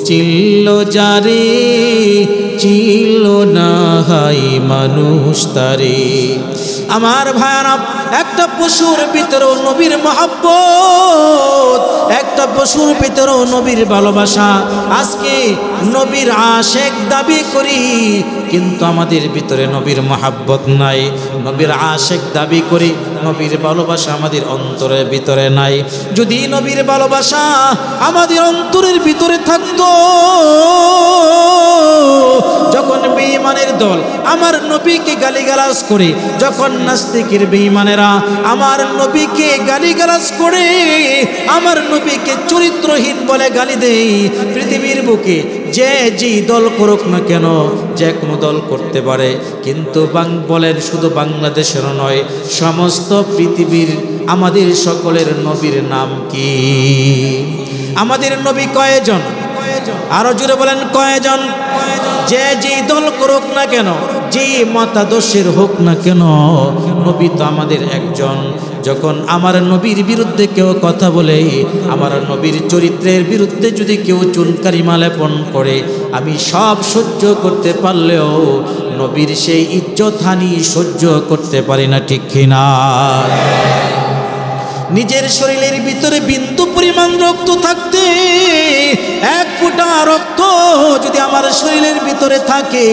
[SPEAKER 1] চিনল যারে, চিনল না হাই মানুষ তারে। আমার ভাইরা, একটা পশুর ভিতরেও নবীর মহব্বত, একটা পশুর ভিতরেও নবীর ভালোবাসা। আজকে নবীর আশেক দাবি করি, কিন্তু আমাদের ভিতরে নবীর মহব্বত নাই। নবীর আশেক দাবি করি, নবীর ভালোবাসা আমাদের অন্তরের ভিতরে নাই। যদি নবীর ভালোবাসা আমাদের অন্তরের ভিতরে থাকতো, যখন বেঈমানের দল আমার নবীকে গালিগালাজ করে, যখন নাস্তিকের বেঈমানেরা আমার নবীকে গালিগালাজ করে, আমার নবীকে চরিত্রহীন বলে গালি দেয়, পৃথিবীর বুকে যে দল করুক না কেন, যে কোনো দল করতে পারে, কিন্তু বলেন শুধু বাংলাদেশের নয়, সমস্ত পৃথিবীর আমাদের সকলের নবীর নাম কি? আমাদের নবী কয়জন? আরো জোরে বলেন কয়জন? যে দল করুক না কেন, যে মতাদর্শের হোক না কেন, নবী তো আমাদের একজন। যখন আমার নবীর বিরুদ্ধে কেউ কথা বলে, আমার নবীর চরিত্রের বিরুদ্ধে যদি কেউ চুনকারিমা লেপন করে, আমি সব সহ্য করতে পারলেও নবীর সেই ইজ্জত হানি সহ্য করতে পারি না, ঠিক কিনা? নিজের শরীরের ভিতরে বিন্দু পরিমাণ রক্ত থাকতে, এক ফোঁটা রক্ত যদি আমার শরীরের ভিতরে থাকে,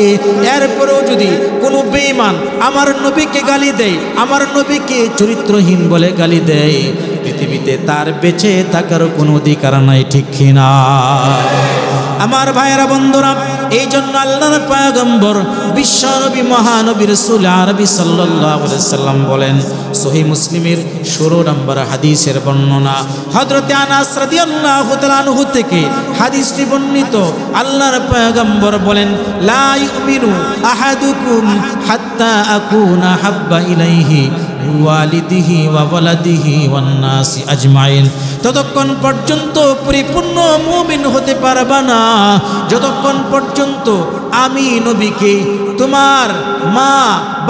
[SPEAKER 1] এরপরেও যদি কোনো বেঈমান আমার নবীকে গালি দেয়, আমার নবীকে চরিত্রহীন বলে গালি দেয়, পৃথিবীতে তার বেঁচে থাকার কোনো অধিকার নাই, ঠিক কিনা? আমার ভাইয়েরা, বন্ধুরা, এই জন্য আল্লাহর পয়গম্বর বিশ্বনবী মহানবী রাসূল আরবি সাল্লাল্লাহু আলাইহি সাল্লাম বলেন, সহিহ মুসলিমের 16 নম্বর হাদিসের বর্ণনা, হযরতে আনাস রাদিয়াল্লাহু তাআলা আনহু থেকে হাদিসটি বর্ণিত। আল্লাহর পয়গম্বর বলেন, লা ইউমিনু আহাদুকুম হাত্তা আকুনা হাব্বা ইলাইহি ওয়ালিদিহি ওয়া ওয়ালাদিহি ওয়ান নাসি আজমাইন। ততক্ষণ পর্যন্ত পরিপূর্ণ মুমিন হতে পারবা না যতক্ষণ পর্যন্ত আমি নবীকে তোমার মা,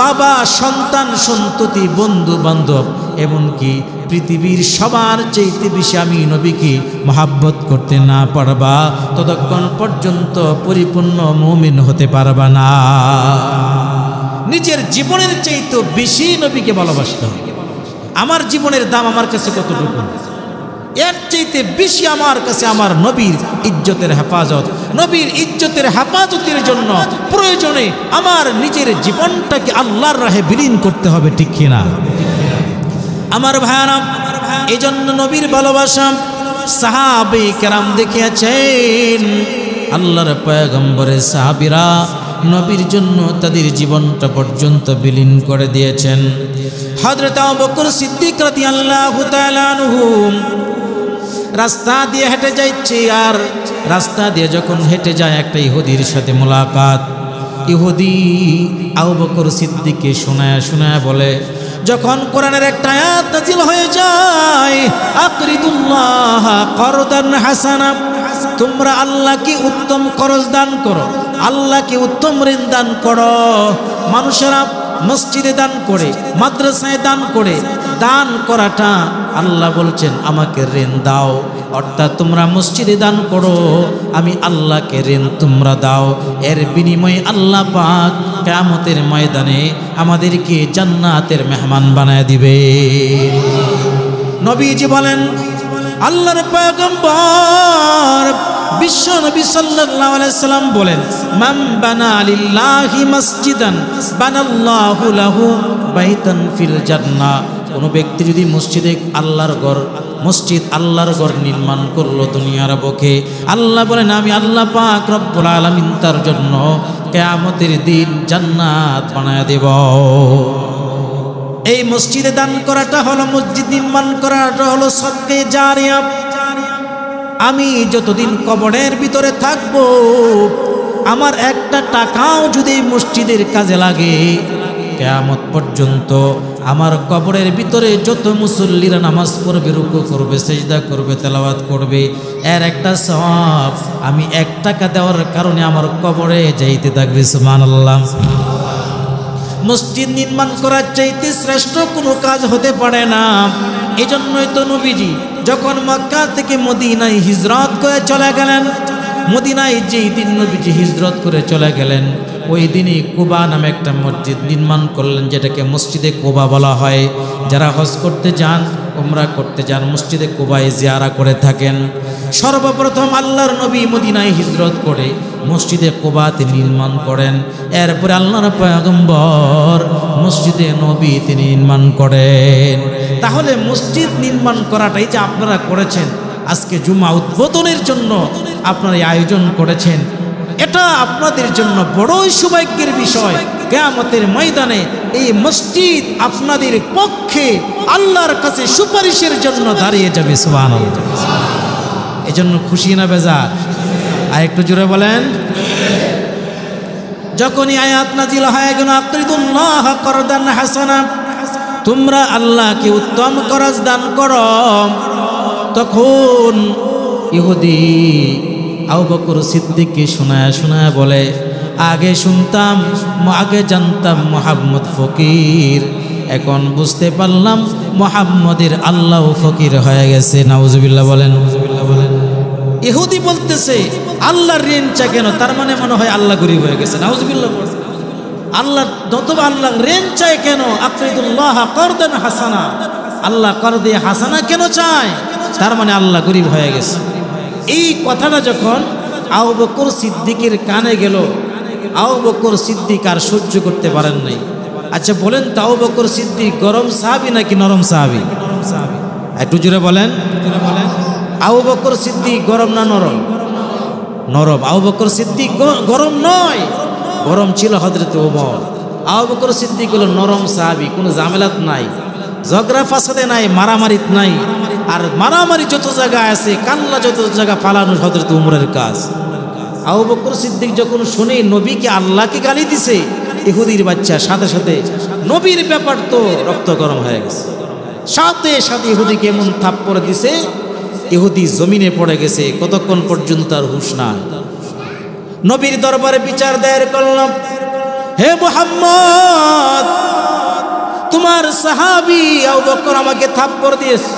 [SPEAKER 1] বাবা, সন্তান, সন্ততি, বন্ধু বান্ধব, এমনকি পৃথিবীর সবার চাইতে বেশি আমি নবীকে মহাব্বত করতে না পারবা, ততক্ষণ পর্যন্ত পরিপূর্ণ মুমিন হতে পারবা না। নিজের জীবনের চাইতে বেশি নবীকে ভালোবাসতে হবে। আমার জীবনের দাম আমার কাছে কতটুকু, এর চাইতে বেশি আমার কাছে আমার নবীর ইজ্জতের হেফাজত। নবীর ইজ্জতের হেফাজতের জন্য প্রয়োজনে আমার নিজের জীবনটাকে আল্লাহর রাহে বিলীন করতে হবে, ঠিক কিনা? আমার ভাইয়ারা, এই জন্য নবীর ভালোবাসা সাহাবে কেরাম দেখিয়েছেন। আল্লাহর পয়গম্বরের সাহাবীরা নবীর জন্য তাদের জীবনটা পর্যন্ত বিলীন করে দিয়েছেন। হযরত আবু বকর সিদ্দিক রাদিয়াল্লাহু তাআলা আনহু রাস্তা দিয়ে হেঁটে যাচ্ছে, আর রাস্তা দিয়ে যখন হেঁটে যায় একটা ইহুদির সাথে মোলাকাত। ইহুদি আবু বকর সিদ্দিককে শোনায় বলে, যখন কোরআনের একটা আয়াত নাযিল হয়ে যায়, আকরিদুল্লাহ করদান হাসানা, তোমরা আল্লাহকে উত্তম করজ দান করো, আল্লাহকে উত্তম ঋণ দান করো। মানুষেরা মসজিদে দান করে, মাদ্রাসায় দান করে, দান করাটা আল্লাহ বলছেন আমাকে ঋণ দাও, অর্থাৎ তোমরা মসজিদে দান করো, আমি আল্লাহকে ঋণ তোমরা দাও। এর বিনিময়ে আল্লাহ পাক কিয়ামতের ময়দানে আমাদেরকে জান্নাতের মেহমান বানায় দিবে। নবীজি বলেন, আল্লাহর পয়গম্বর বিশ্ব নবী সাল্লাল্লাহু আলাইহি সাল্লাম বলেন, মান বানা লিল্লাহি মসজিদান বানাল্লাহু লাহু বাইতান ফিল জান্নাহ। কোন ব্যক্তি যদি মসজিদ আল্লাহর ঘর নির্মাণ করলো দুনিয়ার বুকে, আল্লাহ বলেন আমি আল্লাহ পাক রব্বুল আলামিন তার জন্য কিয়ামতের দিন জান্নাত বানায় দেব। এই মসজিদে দান করাটা হলো, মসজিদ নির্মাণ করাটা হলো সদকায়ে জারিয়া। আমি যতদিন কবরের ভিতরে থাকব, আমার একটা টাকাও যদি মসজিদের কাজে লাগে, কিয়ামত পর্যন্ত আমার কবরের ভিতরে যত মুসল্লিরা নামাজ পড়বে, রুকু করবে, সিজদা করবে, তেলাওয়াত করবে, এর একটা সওয়াব আমি 1 টাকা দেওয়ার কারণে আমার কবরে যাইতে থাকবে। সুবহানাল্লাহ। মসজিদ নির্মাণ করার চাইতে শ্রেষ্ঠ কোনো কাজ হতে পারে না। এজন্যই তো নবীজি যখন মক্কা থেকে মদিনায় হিজরত করে চলে গেলেন, মদিনায় যেই দিন নবীজি হিজরত করে চলে গেলেন, ওই দিনই কুবা নামে একটা মসজিদ নির্মাণ করলেন, যেটাকে মসজিদে কুবা বলা হয়। যারা হজ করতে যান, উমরা করতে যান, মসজিদে কুবায় জিয়ারা করে থাকেন। সর্বপ্রথম আল্লাহর নবী মদিনায় হিজরত করে মসজিদে কুবাতে নির্মাণ করেন। এরপরে আল্লাহর পয়গম্বর মসজিদে নবী তিনি নির্মাণ করেন। তাহলে মসজিদ নির্মাণ করাটাই যে আপনারা করেছেন, আজকে জুমা উদ্বোধনের জন্য আপনারা এই আয়োজন করেছেন, এটা আপনাদের জন্য বড়ই সৌভাগ্যের বিষয়। কিয়ামতের ময়দানে এই মসজিদ আপনাদের পক্ষে আল্লাহর কাছে সুপারিশের জন্য দাঁড়িয়ে যাবে। সুবহানাল্লাহ। এজন্য খুশি না বেজার? আর একটু জোরে বলেন। যখনই আয়াত নাজিল হয়ে গেল, আকরিদুল্লাহ করদান হাসানা, তোমরা আল্লাহকে উত্তম করজ দান করো, তখন ইহুদি আবু বকর সিদ্দিককে শোনায় শোনায় বলে, আগে শুনতাম, আগে জানতাম মুহাম্মদ ফকির, এখন বুঝতে পারলাম মুহাম্মদের আল্লাহ ফকির হয়ে গেছে। নাউজুবিল্লাহ বলেন। ইহুদি বলতেছে আল্লাহর ঋণ চা কেন? তার মানে মনে হয় আল্লাহ গরিব হয়ে গেছে। নাউজুবিল্লাহ। আল্লাহ নতুবা আল্লাহ ঋণ চায় কেন? আকরিদুল্লাহ করদান হাসানা, আল্লাহ করদে হাসানা কেন চায়? তার মানে আল্লাহ গরিব হয়ে গেছে। এই কথাটা যখন আবু বকর সিদ্দিকের কানে গেল, আবু বকর সিদ্দিক আর সহ্য করতে পারেন নাই। আচ্ছা বলেন তো, আবু বকর সিদ্দিক গরম সাহাবী নাকি নরম সাহাবী? একটু জোরে বলেন। আবু বকর সিদ্দিক গরম না নরম? নরম। আবু বকর সিদ্দিক গরম নয়, গরম ছিল হযরত ওমর। আবু বকর সিদ্দিক হলো নরম সাহাবী, কোনো ঝামেলাত নাই, ঝগড়া ফাসাদে নাই, মারামারিত নাই। আর মারামারি যত জায়গায় আছে, কান্না যত জায়গা ফালানো হযরত ওমরের কাজ। আবু বকর সিদ্দিক যখন শুনে নবীকে আল্লাহকে গালি দিছে, ইহুদির বাচ্চা সাথে সাথে নবীর ব্যাপার তো রক্ত গরম হয়ে গেছে, সাথে সাথে ইহুদিকে এমন থাপ্পড় দিছে, ইহুদি জমিনে পড়ে গেছে। কতক্ষণ পর্যন্ত তার হুঁশ নাই। নবীর দরবারে বিচার দায়ের করলাম, হে মুহাম্মদ, তোমার সাহাবী আবু বকর আমাকে থাপ্পড় দিয়েছে।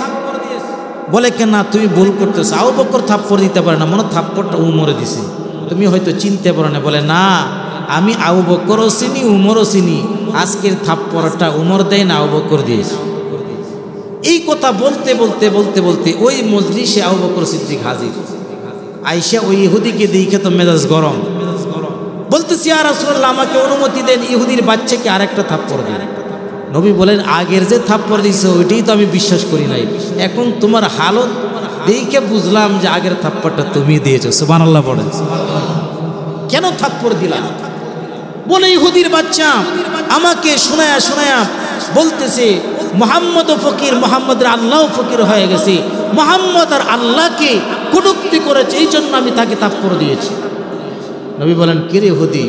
[SPEAKER 1] বলে কেন? তুমি ভুল করতেছো, আবু বকর থাপ্পড় দিতে পারে না, মনে থাপ্পড়টা উমরে দিছে, তুমি হয়তো চিনতে পারো না। বলে না, আমি আবু বকরও চিনি, উমরও চিনি, আজকের থাপ্পড়টা উমর দেয় না, আবু বকর দিয়েছে। এই কথা বলতে বলতে বলতে বলতে ওই মজলিসে আবু বকর সিদ্দিক হাজির। আয়েশা ওই ইহুদিকে দেখে তো মেজাজ গরম, বলতেছি ইয়া রাসূলুল্লাহ, আমাকে অনুমতি দেন, ইহুদির বাচ্চাকে আরেকটা থাপ্পড় দিন। নবী বলেন, আগের যে থাপ্পড় দিয়েছে ওইটাই তো আমি বিশ্বাস করি নাই, এখন তোমার হালত দেখে বুঝলাম যে আগের থাপ্পড়টা তুমি দিয়েছো। সুবহানাল্লাহ বলেন। কেন থাপ্পড় দিলাম? বলে ইহুদির বাচ্চা আমাকে শোনায়া শোনায়া বলতেছে মুহাম্মদ ফকির, মুহাম্মদের আল্লাহ ফকির হয়ে গেছে, মুহাম্মদ আর আল্লাহকে কটূক্তি করেছে, এই জন্য আমি তাকে থাপ্পড় দিয়েছি। নবী বলেন, কে রে ইহুদি,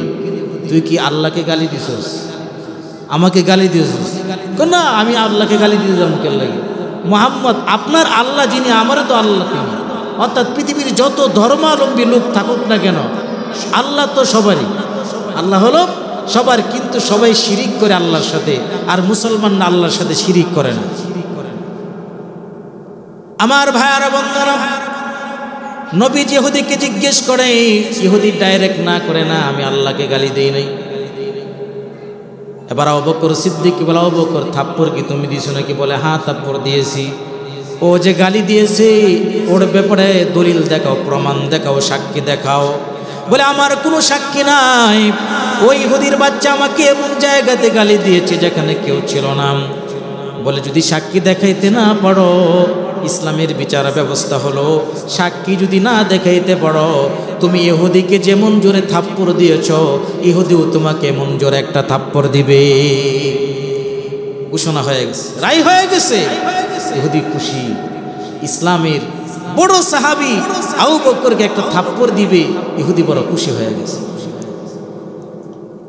[SPEAKER 1] তুই কি আল্লাহকে গালি দিছস? আমাকে গালি দিয়েছিস? না, আমি আল্লাহকে গালি দিয়ে যাবো কেন লাগে? মুহাম্মদ আপনার আল্লাহ যিনি, আমারও তো আল্লাহ তিনি। অর্থাৎ পৃথিবীর যত ধর্মাবলম্বী লোক থাকুক না কেন, আল্লাহ তো সবারই, আল্লাহ হলো সবার, কিন্তু সবাই শিরিক করে আল্লাহর সাথে, আর মুসলমান আল্লাহর সাথে শিরিক করে না। আমার ভাইয়ারা বন্ধুরা, নবী ইহুদিকে জিজ্ঞেস করে, ইহুদি ডাইরেক্ট না করে না, আমি আল্লাহকে গালি দেই নাই। এবার আবু বকর সিদ্দিক বলে, আবু বকর থাপ্পড় কি তুমি দিয়েছো নাকি? বলে হ্যাঁ, থাপ্পড় দিয়েছি। ও যে গালি দিয়েছে ওর ব্যাপারে দলিল দেখাও, প্রমাণ দেখাও, সাক্ষী দেখাও। বলে আমার কোনো সাক্ষী নাই, ওই ইহুদির বাচ্চা আমাকে এমন জায়গাতে গালি দিয়েছে যেখানে কেউ ছিল না। বলে যদি সাক্ষী দেখাইতে না পারো, ইসলামের বিচার ব্যবস্থা হলো সাক্ষী যদি না দেখাইতে পারো, তুমি ইহুদিকে যেমন জোরে থাপ্পড় দিয়েছ, ইহুদিও তোমাকে এমন জোরে একটা থাপ্পড় দিবে। ঘোষণা হয়ে গেছে, রায় হয়ে গেছে। ইহুদি খুশি, ইসলামের বড় সাহাবী আবু বকরকে একটা থাপ্পড় দিবে, ইহুদি বড় খুশি হয়ে গেছে।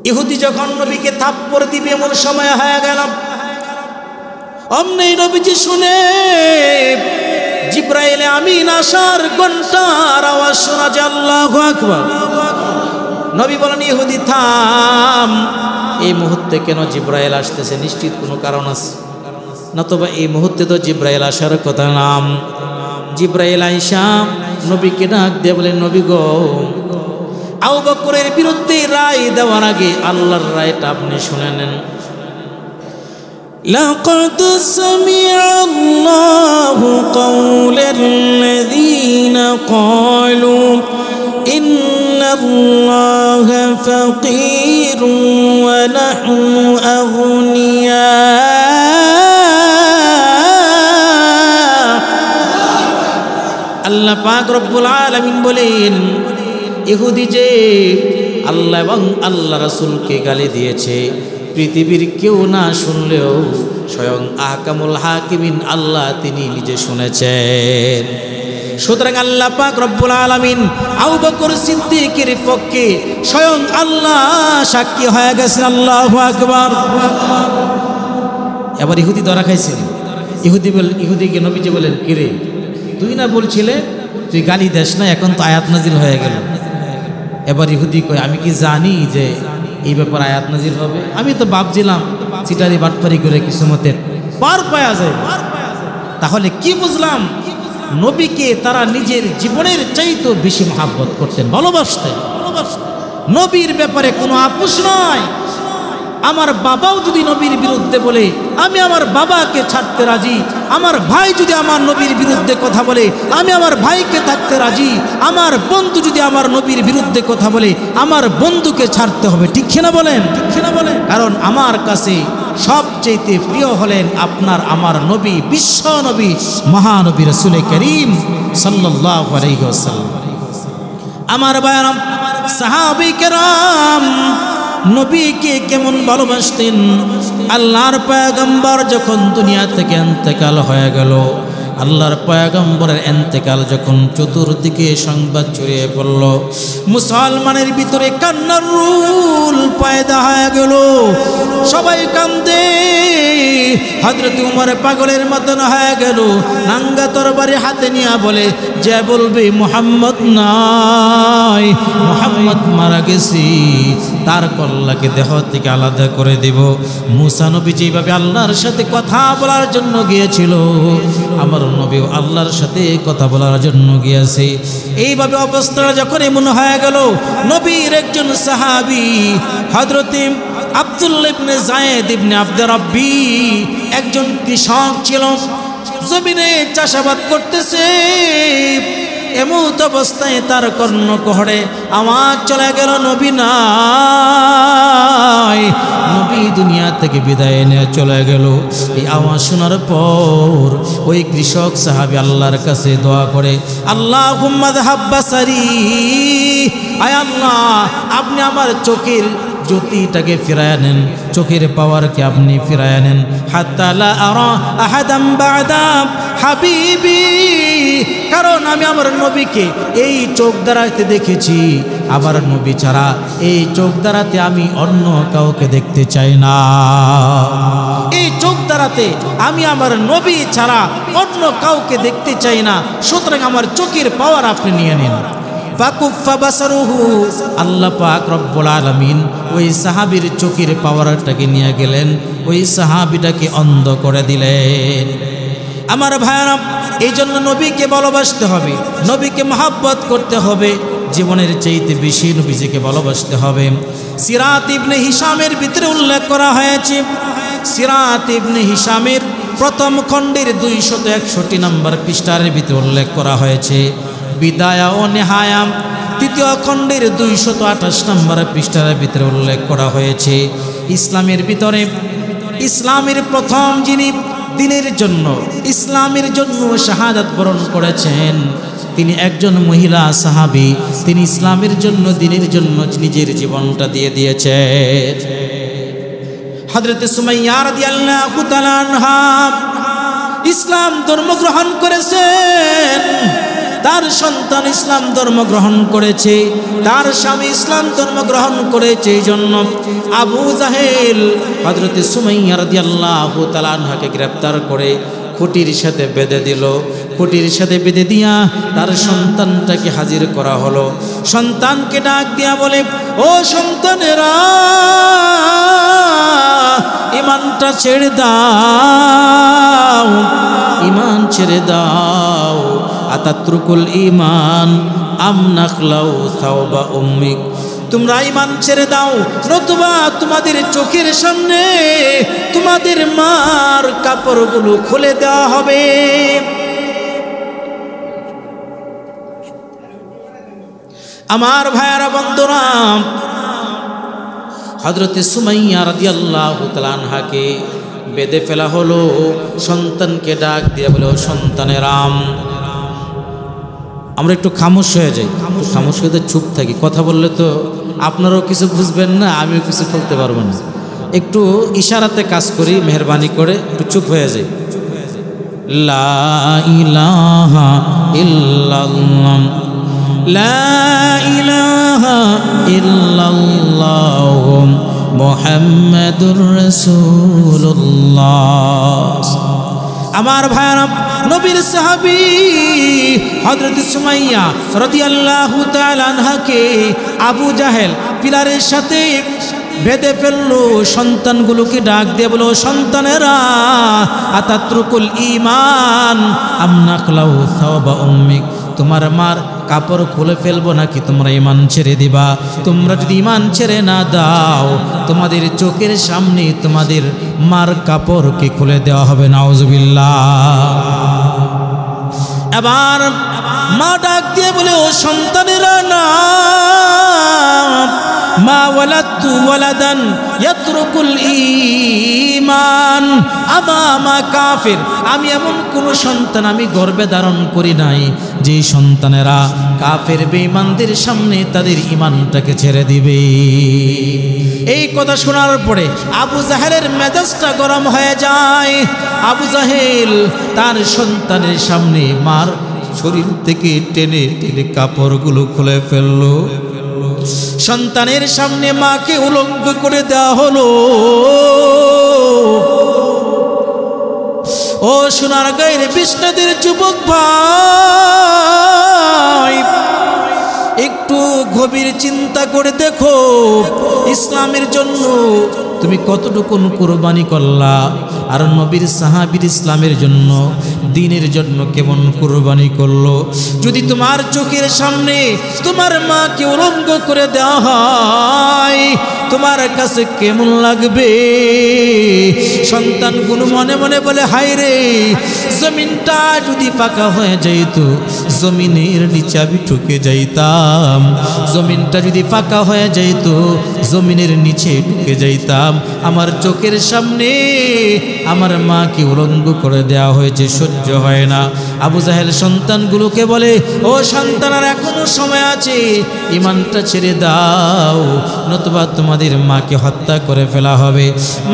[SPEAKER 1] ইহুদি যখন নবীকে থাপ্পড় দিবে এমন সময় হয়ে গেল, অমনি নবীজি শুনে জিব্রাইলে আমিন আসার ঘন্টার আওয়াজ শোনা যায়, আল্লাহু আকবার। নবী বলেন, ইহুদি থাম, এই মুহূর্তে কেন জিব্রাইল আসতেছে? নিশ্চিত কোনো কারণ আছে, নতুবা এই মুহূর্তে তো জিব্রাইল আসার কথা নাম। জিব্রাইল আইসা নবীকে ডাক দিয়ে বলেন, নবী গো, আবু বকরের বিরুদ্ধে রায় দেওয়ার আগে আল্লাহর রায়টা আপনি শুনে নেন।
[SPEAKER 2] لقد سمع الله قول الذين قالوا إن الله فقير ونحن أغنياء।
[SPEAKER 1] আল্লাহ পাক রব্বুল আলামিন বলেন, ইহুদি যে আল্লাহ এবং আল্লাহ রাসূলকে গালি দিয়েছে, পৃথিবীর কেউ না শুনলেও স্বয়ং আহকামুল হাকিমিন আল্লাহ তিনি নিজে শুনেছেন। সুতরাং আল্লাহ পাক রব্বুল আলামিন আবু বকর সিদ্দিকের পক্ষে স্বয়ং আল্লাহ সাক্ষী হয়ে গেছেন। আল্লাহু আকবার। এবার ইহুদি ধরা খাইছেন। ইহুদিকে নবীজি বলেন, কিরে তুই না বলছিলে তুই গালি দেস না, এখন তো আয়াত নাজিল হয়ে গেল। এবার ইহুদি কয়, আমি কি জানি যে এই ব্যাপার আয়াত নাজিল হবে? আমি তো ভাবছিলাম চিটারি বাটপারি করে কিছু মতে পার পাওয়া যায়। তাহলে কি বুঝলাম? নবীকে তারা নিজের জীবনের চাইতে বেশি মহব্বত করতেন, ভালোবাসতেন। নবীর ব্যাপারে কোনো আপোষ নয়। আমার বাবাও যদি নবীর বিরুদ্ধে বলে আমি আমার বাবাকে ছাড়তে রাজি, আমার ভাই যদি আমার নবীর বিরুদ্ধে কথা বলে আমি আমার ভাইকে থাকতে রাজি, আমার বন্ধু যদি আমার নবীর বিরুদ্ধে কথা বলে আমার বন্ধুকে ছাড়তে হবে। ঠিক না বলেন? কারণ আমার কাছে সবচেয়ে প্রিয় হলেন আপনার আমার নবী, বিশ্ব নবী, মহানবী রাসূল করিম সাল্লাল্লাহু আলাইহি ওয়াসাল্লাম। আমার ভাইরা সাহাবী কেরাম নবীকে কেমন ভালোবাসতেন। আল্লাহর পয়গম্বর যখন দুনিয়া থেকে ইন্তেকাল হয়ে গেল, আল্লাহর পয়গম্বরের ইন্তেকাল যখন চতুর্দিকে সংবাদ ছড়িয়ে পড়ল, মুসলমানের ভিতরে কান্নার রুল পয়দা হয়ে গেল। সবাই কান্দে। হযরত উমর পাগলের মতন হয়ে গেল, নাঙ্গা তরবারি হাতে নিয়ে বলে, যে বলবে মুহাম্মদ নাই, মুহাম্মদ মারা গেছি, তার কল্লাকে দেহ থেকে আলাদা করে দেব। মুসা নবী যেভাবে আল্লাহর সাথে কথা বলার জন্য গিয়েছিল, আমার নবীও আল্লাহর সাথে কথা বলার জন্য গিয়েছে। এইভাবে অবস্থাটা যখন এমন হয়ে গেল, নবীর একজন সাহাবী হযরত আব্দুল্লাহ ইবনে যায়েদ ইবনে আব্দুর রাব্বি একজন কৃষক ছিল, জমিনে চাষাবাদ করতেছে। এমত অবস্থায় তার কর্ণকুহরে আওয়াজ চলে গেল, নবী নাই, নবী দুনিয়া থেকে বিদায় নিয়ে চলে গেল। এই আওয়াজ শোনার পর ওই কৃষক সাহাবী আল্লাহর কাছে দোয়া করে, আল্লাহুম্মা যাহাব বাসারি, আয় আল্লাহ আপনি আমার চোখের জ্যোতিটাকে ফিরায় নেন, চোখের পাওয়ারকে আপনি ফিরায় নেন। হাত্তা লা আরা আহাদাম বা'দা হাবিবি, কারণ আমি আমার নবীকে এই চোখ দ্বারাতে দেখেছি, আবার নবী ছাড়া এই চোখ দ্বারাতে আমি অন্য কাউকে দেখতে চাই না। এই চোখ দ্বারাতে আমি আমার নবী ছাড়া অন্য কাউকে দেখতে চাই না, সুতরাং আমার চোখের পাওয়ার আপনি নিয়ে নিন। ফাকুফা বাসারুহু, আল্লাহ পাক রব্বুল আলামিন ওই সাহাবীর চোখের পাওয়ারটাকে নিয়ে গেলেন, ওই সাহাবীটাকে অন্ধ করে দিলেন। আমার ভাইরা, এই জন্য নবীকে ভালোবাসতে হবে, নবীকে মহব্বত করতে হবে, জীবনের চাইতে বেশি নবীজিকে ভালোবাসতে হবে। সিরাত ইবনে হিশামের ভিতরে উল্লেখ করা হয়েছে, সিরাত ইবনে হিশামের প্রথম খণ্ডের 261 নম্বর পৃষ্ঠার ভিতরে উল্লেখ করা হয়েছে। বিদায়া ও নেহায়া তৃতীয় খণ্ডের 228 নম্বর পৃষ্ঠার ভিতরে উল্লেখ করা হয়েছে। ইসলামের ভিতরে ইসলামের প্রথম যিনি দিনের জন্য, ইসলামের জন্য শাহাদাত বরণ করেছেন, তিনি একজন মহিলা সাহাবী, তিনি ইসলামের জন্য, দিনের জন্য নিজের জীবনটা দিয়ে দিয়েছেন। হযরত সুমাইয়া রাদিয়াল্লাহু তাআলা আনহা ইসলাম ধর্ম গ্রহণ করেছেন। তার সন্তান ইসলাম ধর্ম গ্রহণ করেছে, তার স্বামী ইসলাম ধর্ম গ্রহণ করেছে। এই জন্য আবু জাহেল হযরত সুমাইয়া রাদিয়াল্লাহু তাআলা আনহাকে গ্রেফতার করে খুঁটির সাথে বেঁধে দিল। খুঁটির সাথে বেঁধে দিয়া তার সন্তানটাকে হাজির করা হলো। সন্তানকে ডাক দিয়া বলে, ও সন্তানেরা, ঈমানটা ছেড়ে দাও, ঈমান ছেড়ে দাও। আতাত্রুকুল ঈমান আম নাখলাউ সাওবা উম্মিক, তোমরা ঈমান ছেড়ে দাও, নতুবা তোমাদের চোখের সামনে তোমাদের মার কাপড়গুলো খুলে দেওয়া হবে। আমার ভাইয়ারা বন্ধুরা, হযরত সুমাইয়া রাদিয়াল্লাহু তাআলা আনহাকে বেঁধে ফেলা হলো। সন্তানকে ডাক দিয়ে বলে, ও সন্তানেরাম, আমরা একটু খামোশ হয়ে যাই, খামোশ হয়ে চুপ থাকি। কথা বললে তো আপনারাও কিছু বুঝবেন না, আমিও কিছু বলতে পারবো না। একটু ইশারাতে কাজ করি, মেহরবানি করে একটু চুপ হয়ে যাই। লা ইলাহা ইল্লাল্লাহ, লা ইলাহা ইল্লাল্লাহ মুহাম্মাদুর রাসূলুল্লাহ। আমার ভাইরা, নবীর সাহাবী হযরত সুমাইয়া রাদিয়াল্লাহু তাআলা আনহাকে আবু জাহেল পিলারের সাথে বেঁধে ফেললো। সন্তানগুলোকে ডাক দিয়ে বলো, সন্তানেরা, আতাত্রুকুল ঈমান আম নাখলাউ সাওবা উম্মিক, তোমার মার কাপড় খুলে ফেলবো নাকি তোমরা ঈমান ছেড়ে দিবা? তোমরা যদি ঈমান ছেড়ে না দাও, তোমাদের চোখের সামনে তোমাদের মার কাপড়কে খুলে দেওয়া হবে। নাউজুবিল্লাহ। এবার মা ডাক দিয়ে বলে, ও সন্তানেরা, না, মা ওয়ালাদতু ওয়ালাদান ইয়াতরুকুল ঈমান আমামা কাফির, আমি এমন কোন সন্তান আমি গর্ভে ধারণ করি নাই যে সন্তানেরা কাফের বেঈমানদের সামনে তাদের ঈমানটাকে ছেড়ে দিবে। এই কথা শোনার পরে আবু জাহেলের মেজাজটা গরম হয়ে যায়। আবু জাহেল তার সন্তানের সামনে মার শরীর থেকে টেনে টেনে কাপড়গুলো খুলে ফেললো। সন্তানের সামনে মাকে উলঙ্গ করে দেওয়া হলো। ও সোনার গায়ের বিষ্ণাদের যুবক ভাই, একটু গভীর চিন্তা করে দেখো, ইসলামের জন্য তুমি কতটুকু কুরবানি করলা, আর নবীর সাহাবীর ইসলামের জন্য, দ্বীনের জন্য কেমন কুরবানি করলো। যদি তোমার চোখের সামনে তোমার মাকে উলঙ্গ করে দেওয়া হয়, তোমার কাছে কেমন লাগবে? সন্তানগুলো মনে মনে বলে, হায় রে, জমিনটা যদি ফাঁকা হয়ে যাইত, জমিনের নিচে আমি ঢুকে যাইতাম। জমিনটা যদি ফাঁকা হয়ে যাইত, জমিনের নিচে ঢুকে যাইতাম। আমার চোখের সামনে আমার মাকে উলঙ্গ করে দেওয়া হয়েছে, সহ্য হয় না। আবু জাহেল সন্তানগুলোকে বলে, ও সন্তানের এখনো সময় আছে, ঈমানটা ছেড়ে দাও, নতুবা তোমাদের মাকে হত্যা করে ফেলা হবে।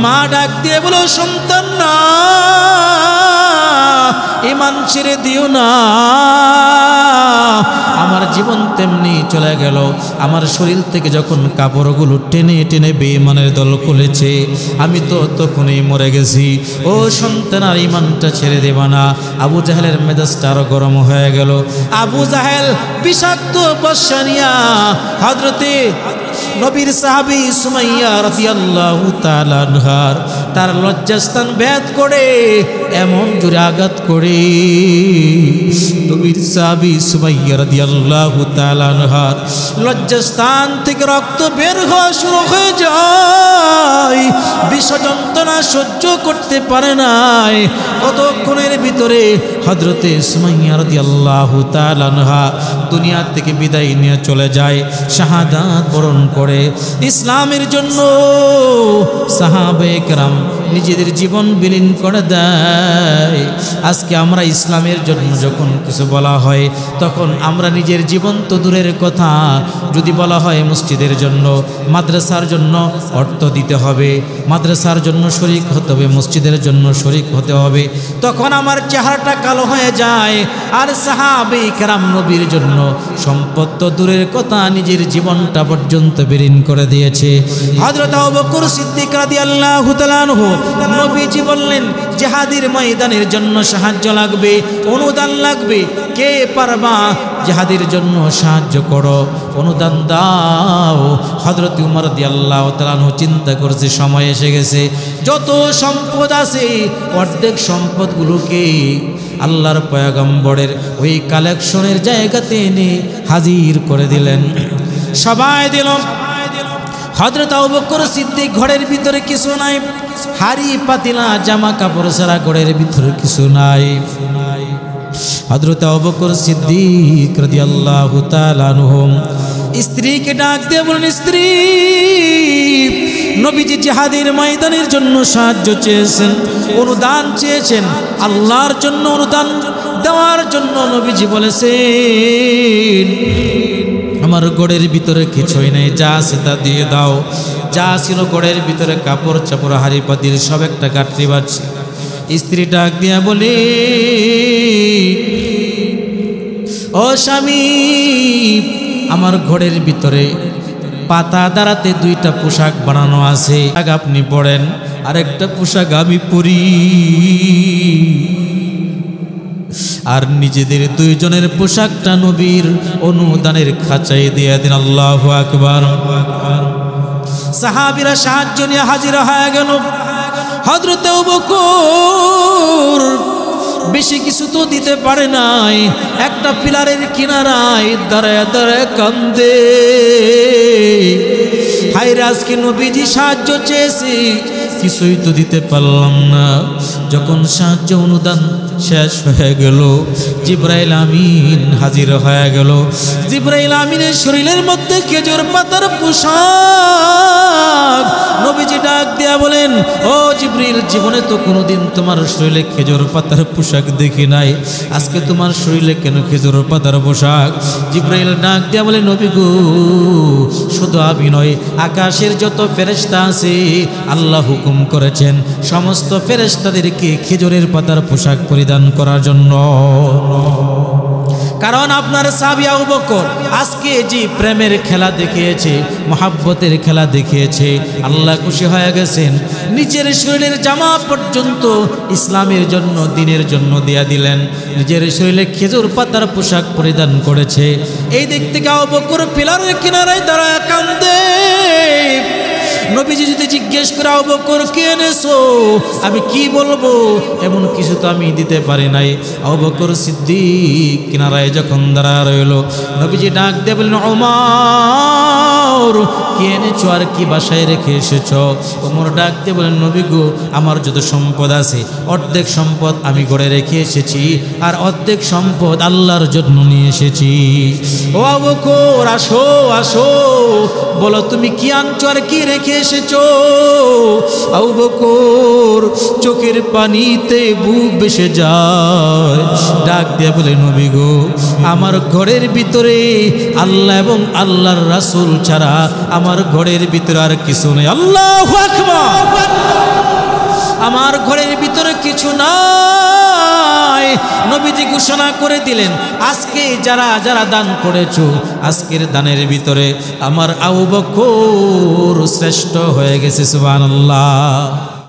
[SPEAKER 1] মা ডাক দিয়ে বলো, সন্তান না, ঈমান ছেড়ে দিও না। আমার জীবন তেমনি চলে গেল। আমার শরীর থেকে যখন কাপড়গুলো টেনে টেনে বেঈমানের দল খুলেছে, আমি তো তখনই মরে গেছি। ও সন্তান, আর ঈমানটা ছেড়ে দেবা না। আবু জাহেলের মেজাজটা আরো গরম হয়ে গেল। আবু জাহেল বিষাক্ত বর্ষা নিয়া হযরতে নবীর সাহাবী সুমাইয়া রাদিয়াল্লাহু তাআলা আনহার তার লজ্জাস্থান ভেদ করে এমন জোরে আঘাত করে নবীর সাহাবী সুমাইয়া রাদিয়াল্লাহু তাআলা আনহার লজ্জাস্থান থেকে রক্ত বের হওয়া শুরু হয়ে যায়। বিষ যন্ত্রণা সহ্য করতে পারে নাই। কতক্ষণের ভিতরে হযরতে সুমাইয়া রাদিয়াল্লাহু তাআলা আনহা দুনিয়া থেকে বিদায় নিয়ে চলে যায়, শাহাদাত বরণ করে ইসলামের জন্য সাহাবায়ে কেরাম নিজেদের জীবন বিলীন করে দেয়। আজকে আমরা ইসলামের জন্য যখন কিছু বলা হয় তখন আমরা নিজের জীবন তো দূরের কথা, যদি বলা হয় মসজিদের জন্য মাদ্রাসার জন্য অর্থ দিতে হবে, মাদ্রাসার জন্য শরিক হতে হবে, মসজিদের জন্য শরিক হতে হবে, তখন আমার চেহারাটা কালো হয়ে যায়। আর সাহাবায়ে কেরাম নবীর জন্য সম্পদ তো দূরের কথা, নিজের জীবনটা পর্যন্ত বিলীন করে দিয়েছে। হযরত আবু বকর সিদ্দিক রাদিয়াল্লাহু তাআলা আনহু নবীজি বললেন জিহাদের ময়দানের জন্য সাহায্য লাগবে, অনুদান লাগবে, কে পারবা জিহাদের জন্য সাহায্য করো, অনুদান দাও। হযরত উমর রাদিয়াল্লাহু তাআলা আনহু চিন্তা করছে সময় এসে গেছে, যত সম্পদ আছে অর্ধেক সম্পদগুলোকে আল্লাহর পয়গম্বরের ওই কালেকশনের জায়গাতে এনে হাজির করে দিলেন। সবাই দিল। হযরত আবু বকর সিদ্দিক ঘরের ভিতরে কিছু নাই, হাড়ি পাতিলা জামা কাপড় ছাড়া ঘরের ভিতরে কিছু নাই। হযরত আবু বকর সিদ্দিক রাদিয়াল্লাহু তাআলা আনহু স্ত্রীকে ডাক দিয়ে বলেন, স্ত্রী, নবীজি জিহাদের ময়দানের জন্য সাহায্য চেয়েছেন, অনুদান চেয়েছেন, আল্লাহর জন্য অনুদান দেওয়ার জন্য নবীজি বলেছেন আমার গড়ের ভিতরে কিছুই নেই, যা আছে তা দিয়ে দাও। যা ছিল গড়ের ভিতরে কাপড় চাপড় হাড়ি পাতিল সব একটা কাটরি বাড়ছে। স্ত্রী ডাক দিয়া বলে, ও স্বামী, আমার ঘরের ভিতরে পাতা দাঁড়াতে দুইটা পোশাক বানানো আছে, আপনি পরেন, আরেকটা পোশাক আমি পরি। আর নিজেদের দুইজনের পোশাকটা নবীর অনুদানের খাঁচায় দিয়ে দিন। আল্লাহু আকবার। সাহাবীরা সাহায্য নিয়ে হাজির হয়ে গেল। হযরত আবু বকর বেশি কিছু তো দিতে পারে নাই, একটা পিলারের কিনারায় দাঁড়ায় দাঁড়ায় কান্দে, হায়রে আজকে নবীজি সাহায্য চেয়েছি, কিছুই তো দিতে পারলাম না। যখন সাহায্য অনুদান শেষ হয়ে গেল, জিবরাইল আমিন হাজির হয়ে গেল। জিবরাইল আমিনের শরীরের মধ্যে খেজুর পাতার পোশাক। নবীজি ডাক দিয়া বলেন, ও জিবরিল, জীবনে তো কোনোদিন তোমার শরীরে খেজুর পাতার পোশাক দেখি নাই, আজকে তোমার শরীরে কেন খেজুর পাতার পোশাক? জিবরাইল ডাক দিয়া বলে, নবী গো, শুধু আমি নয়, আকাশের যত ফেরেশতা আছে আল্লাহ হুকুম করেছেন সমস্ত ফেরেশতাদেরকে খেজুরের পাতার পোশাক পরিধান করার জন্য। কারণ আপনার সাহাবী আবু বকর আজকে যে প্রেমের খেলা দেখিয়েছে, মহাব্বতের খেলা দেখিয়েছে, আল্লাহ খুশি হয়ে গেছেন, নিজের শরীরের জামা পর্যন্ত ইসলামের জন্য দ্বীনের জন্য দিয়া দিলেন, নিজের শরীরে খেজুর পাতার পোশাক পরিধান করেছে। এই দিক থেকে আবু বকর পিলারের কিনারায় দাঁড়ায় কান্দে। নবীজি যদি জিজ্ঞেস করে, আবু বকর কে এনেছো, আমি কি বলবো? এমন কিছু তো আমি দিতে পারি নাই। আবু বকর সিদ্দিক কিনারায় যখন দাঁড়া রইল, নবীজি ডাক দিয়ে বললেন, ওমর কি এনেছো আর কি বাসায় রেখে এসেছ? ওমর ডাক দিয়ে বলেন, নবী গো, আমার যত সম্পদ আছে অর্ধেক সম্পদ আমি গড়ে রেখে এসেছি, আর অর্ধেক সম্পদ আল্লাহর জন্য নিয়ে এসেছি। ও আবু বকর, আসো আসো, বলো তুমি কি আনছো আর কি রেখে এসেছো? আবু বকর চোখের পানিতে বুক ভেসে যায়, ডাক দিয়ে বলে, নবী গো, আমার ঘরের ভিতরে আল্লাহ এবং আল্লাহর রাসূল ছাড়া আমার ঘরের ভিতরে আর কিছু নেই। আল্লাহু আকবার। আমার ঘরের ভিতরে কিছু নাই। নবীজি ঘোষণা করে দিলেন, আজকে যারা যারা দান করেছো, আজকের দানের ভিতরে আমার আবু বকর শ্রেষ্ঠ হয়ে গেছে। সুবহানাল্লাহ।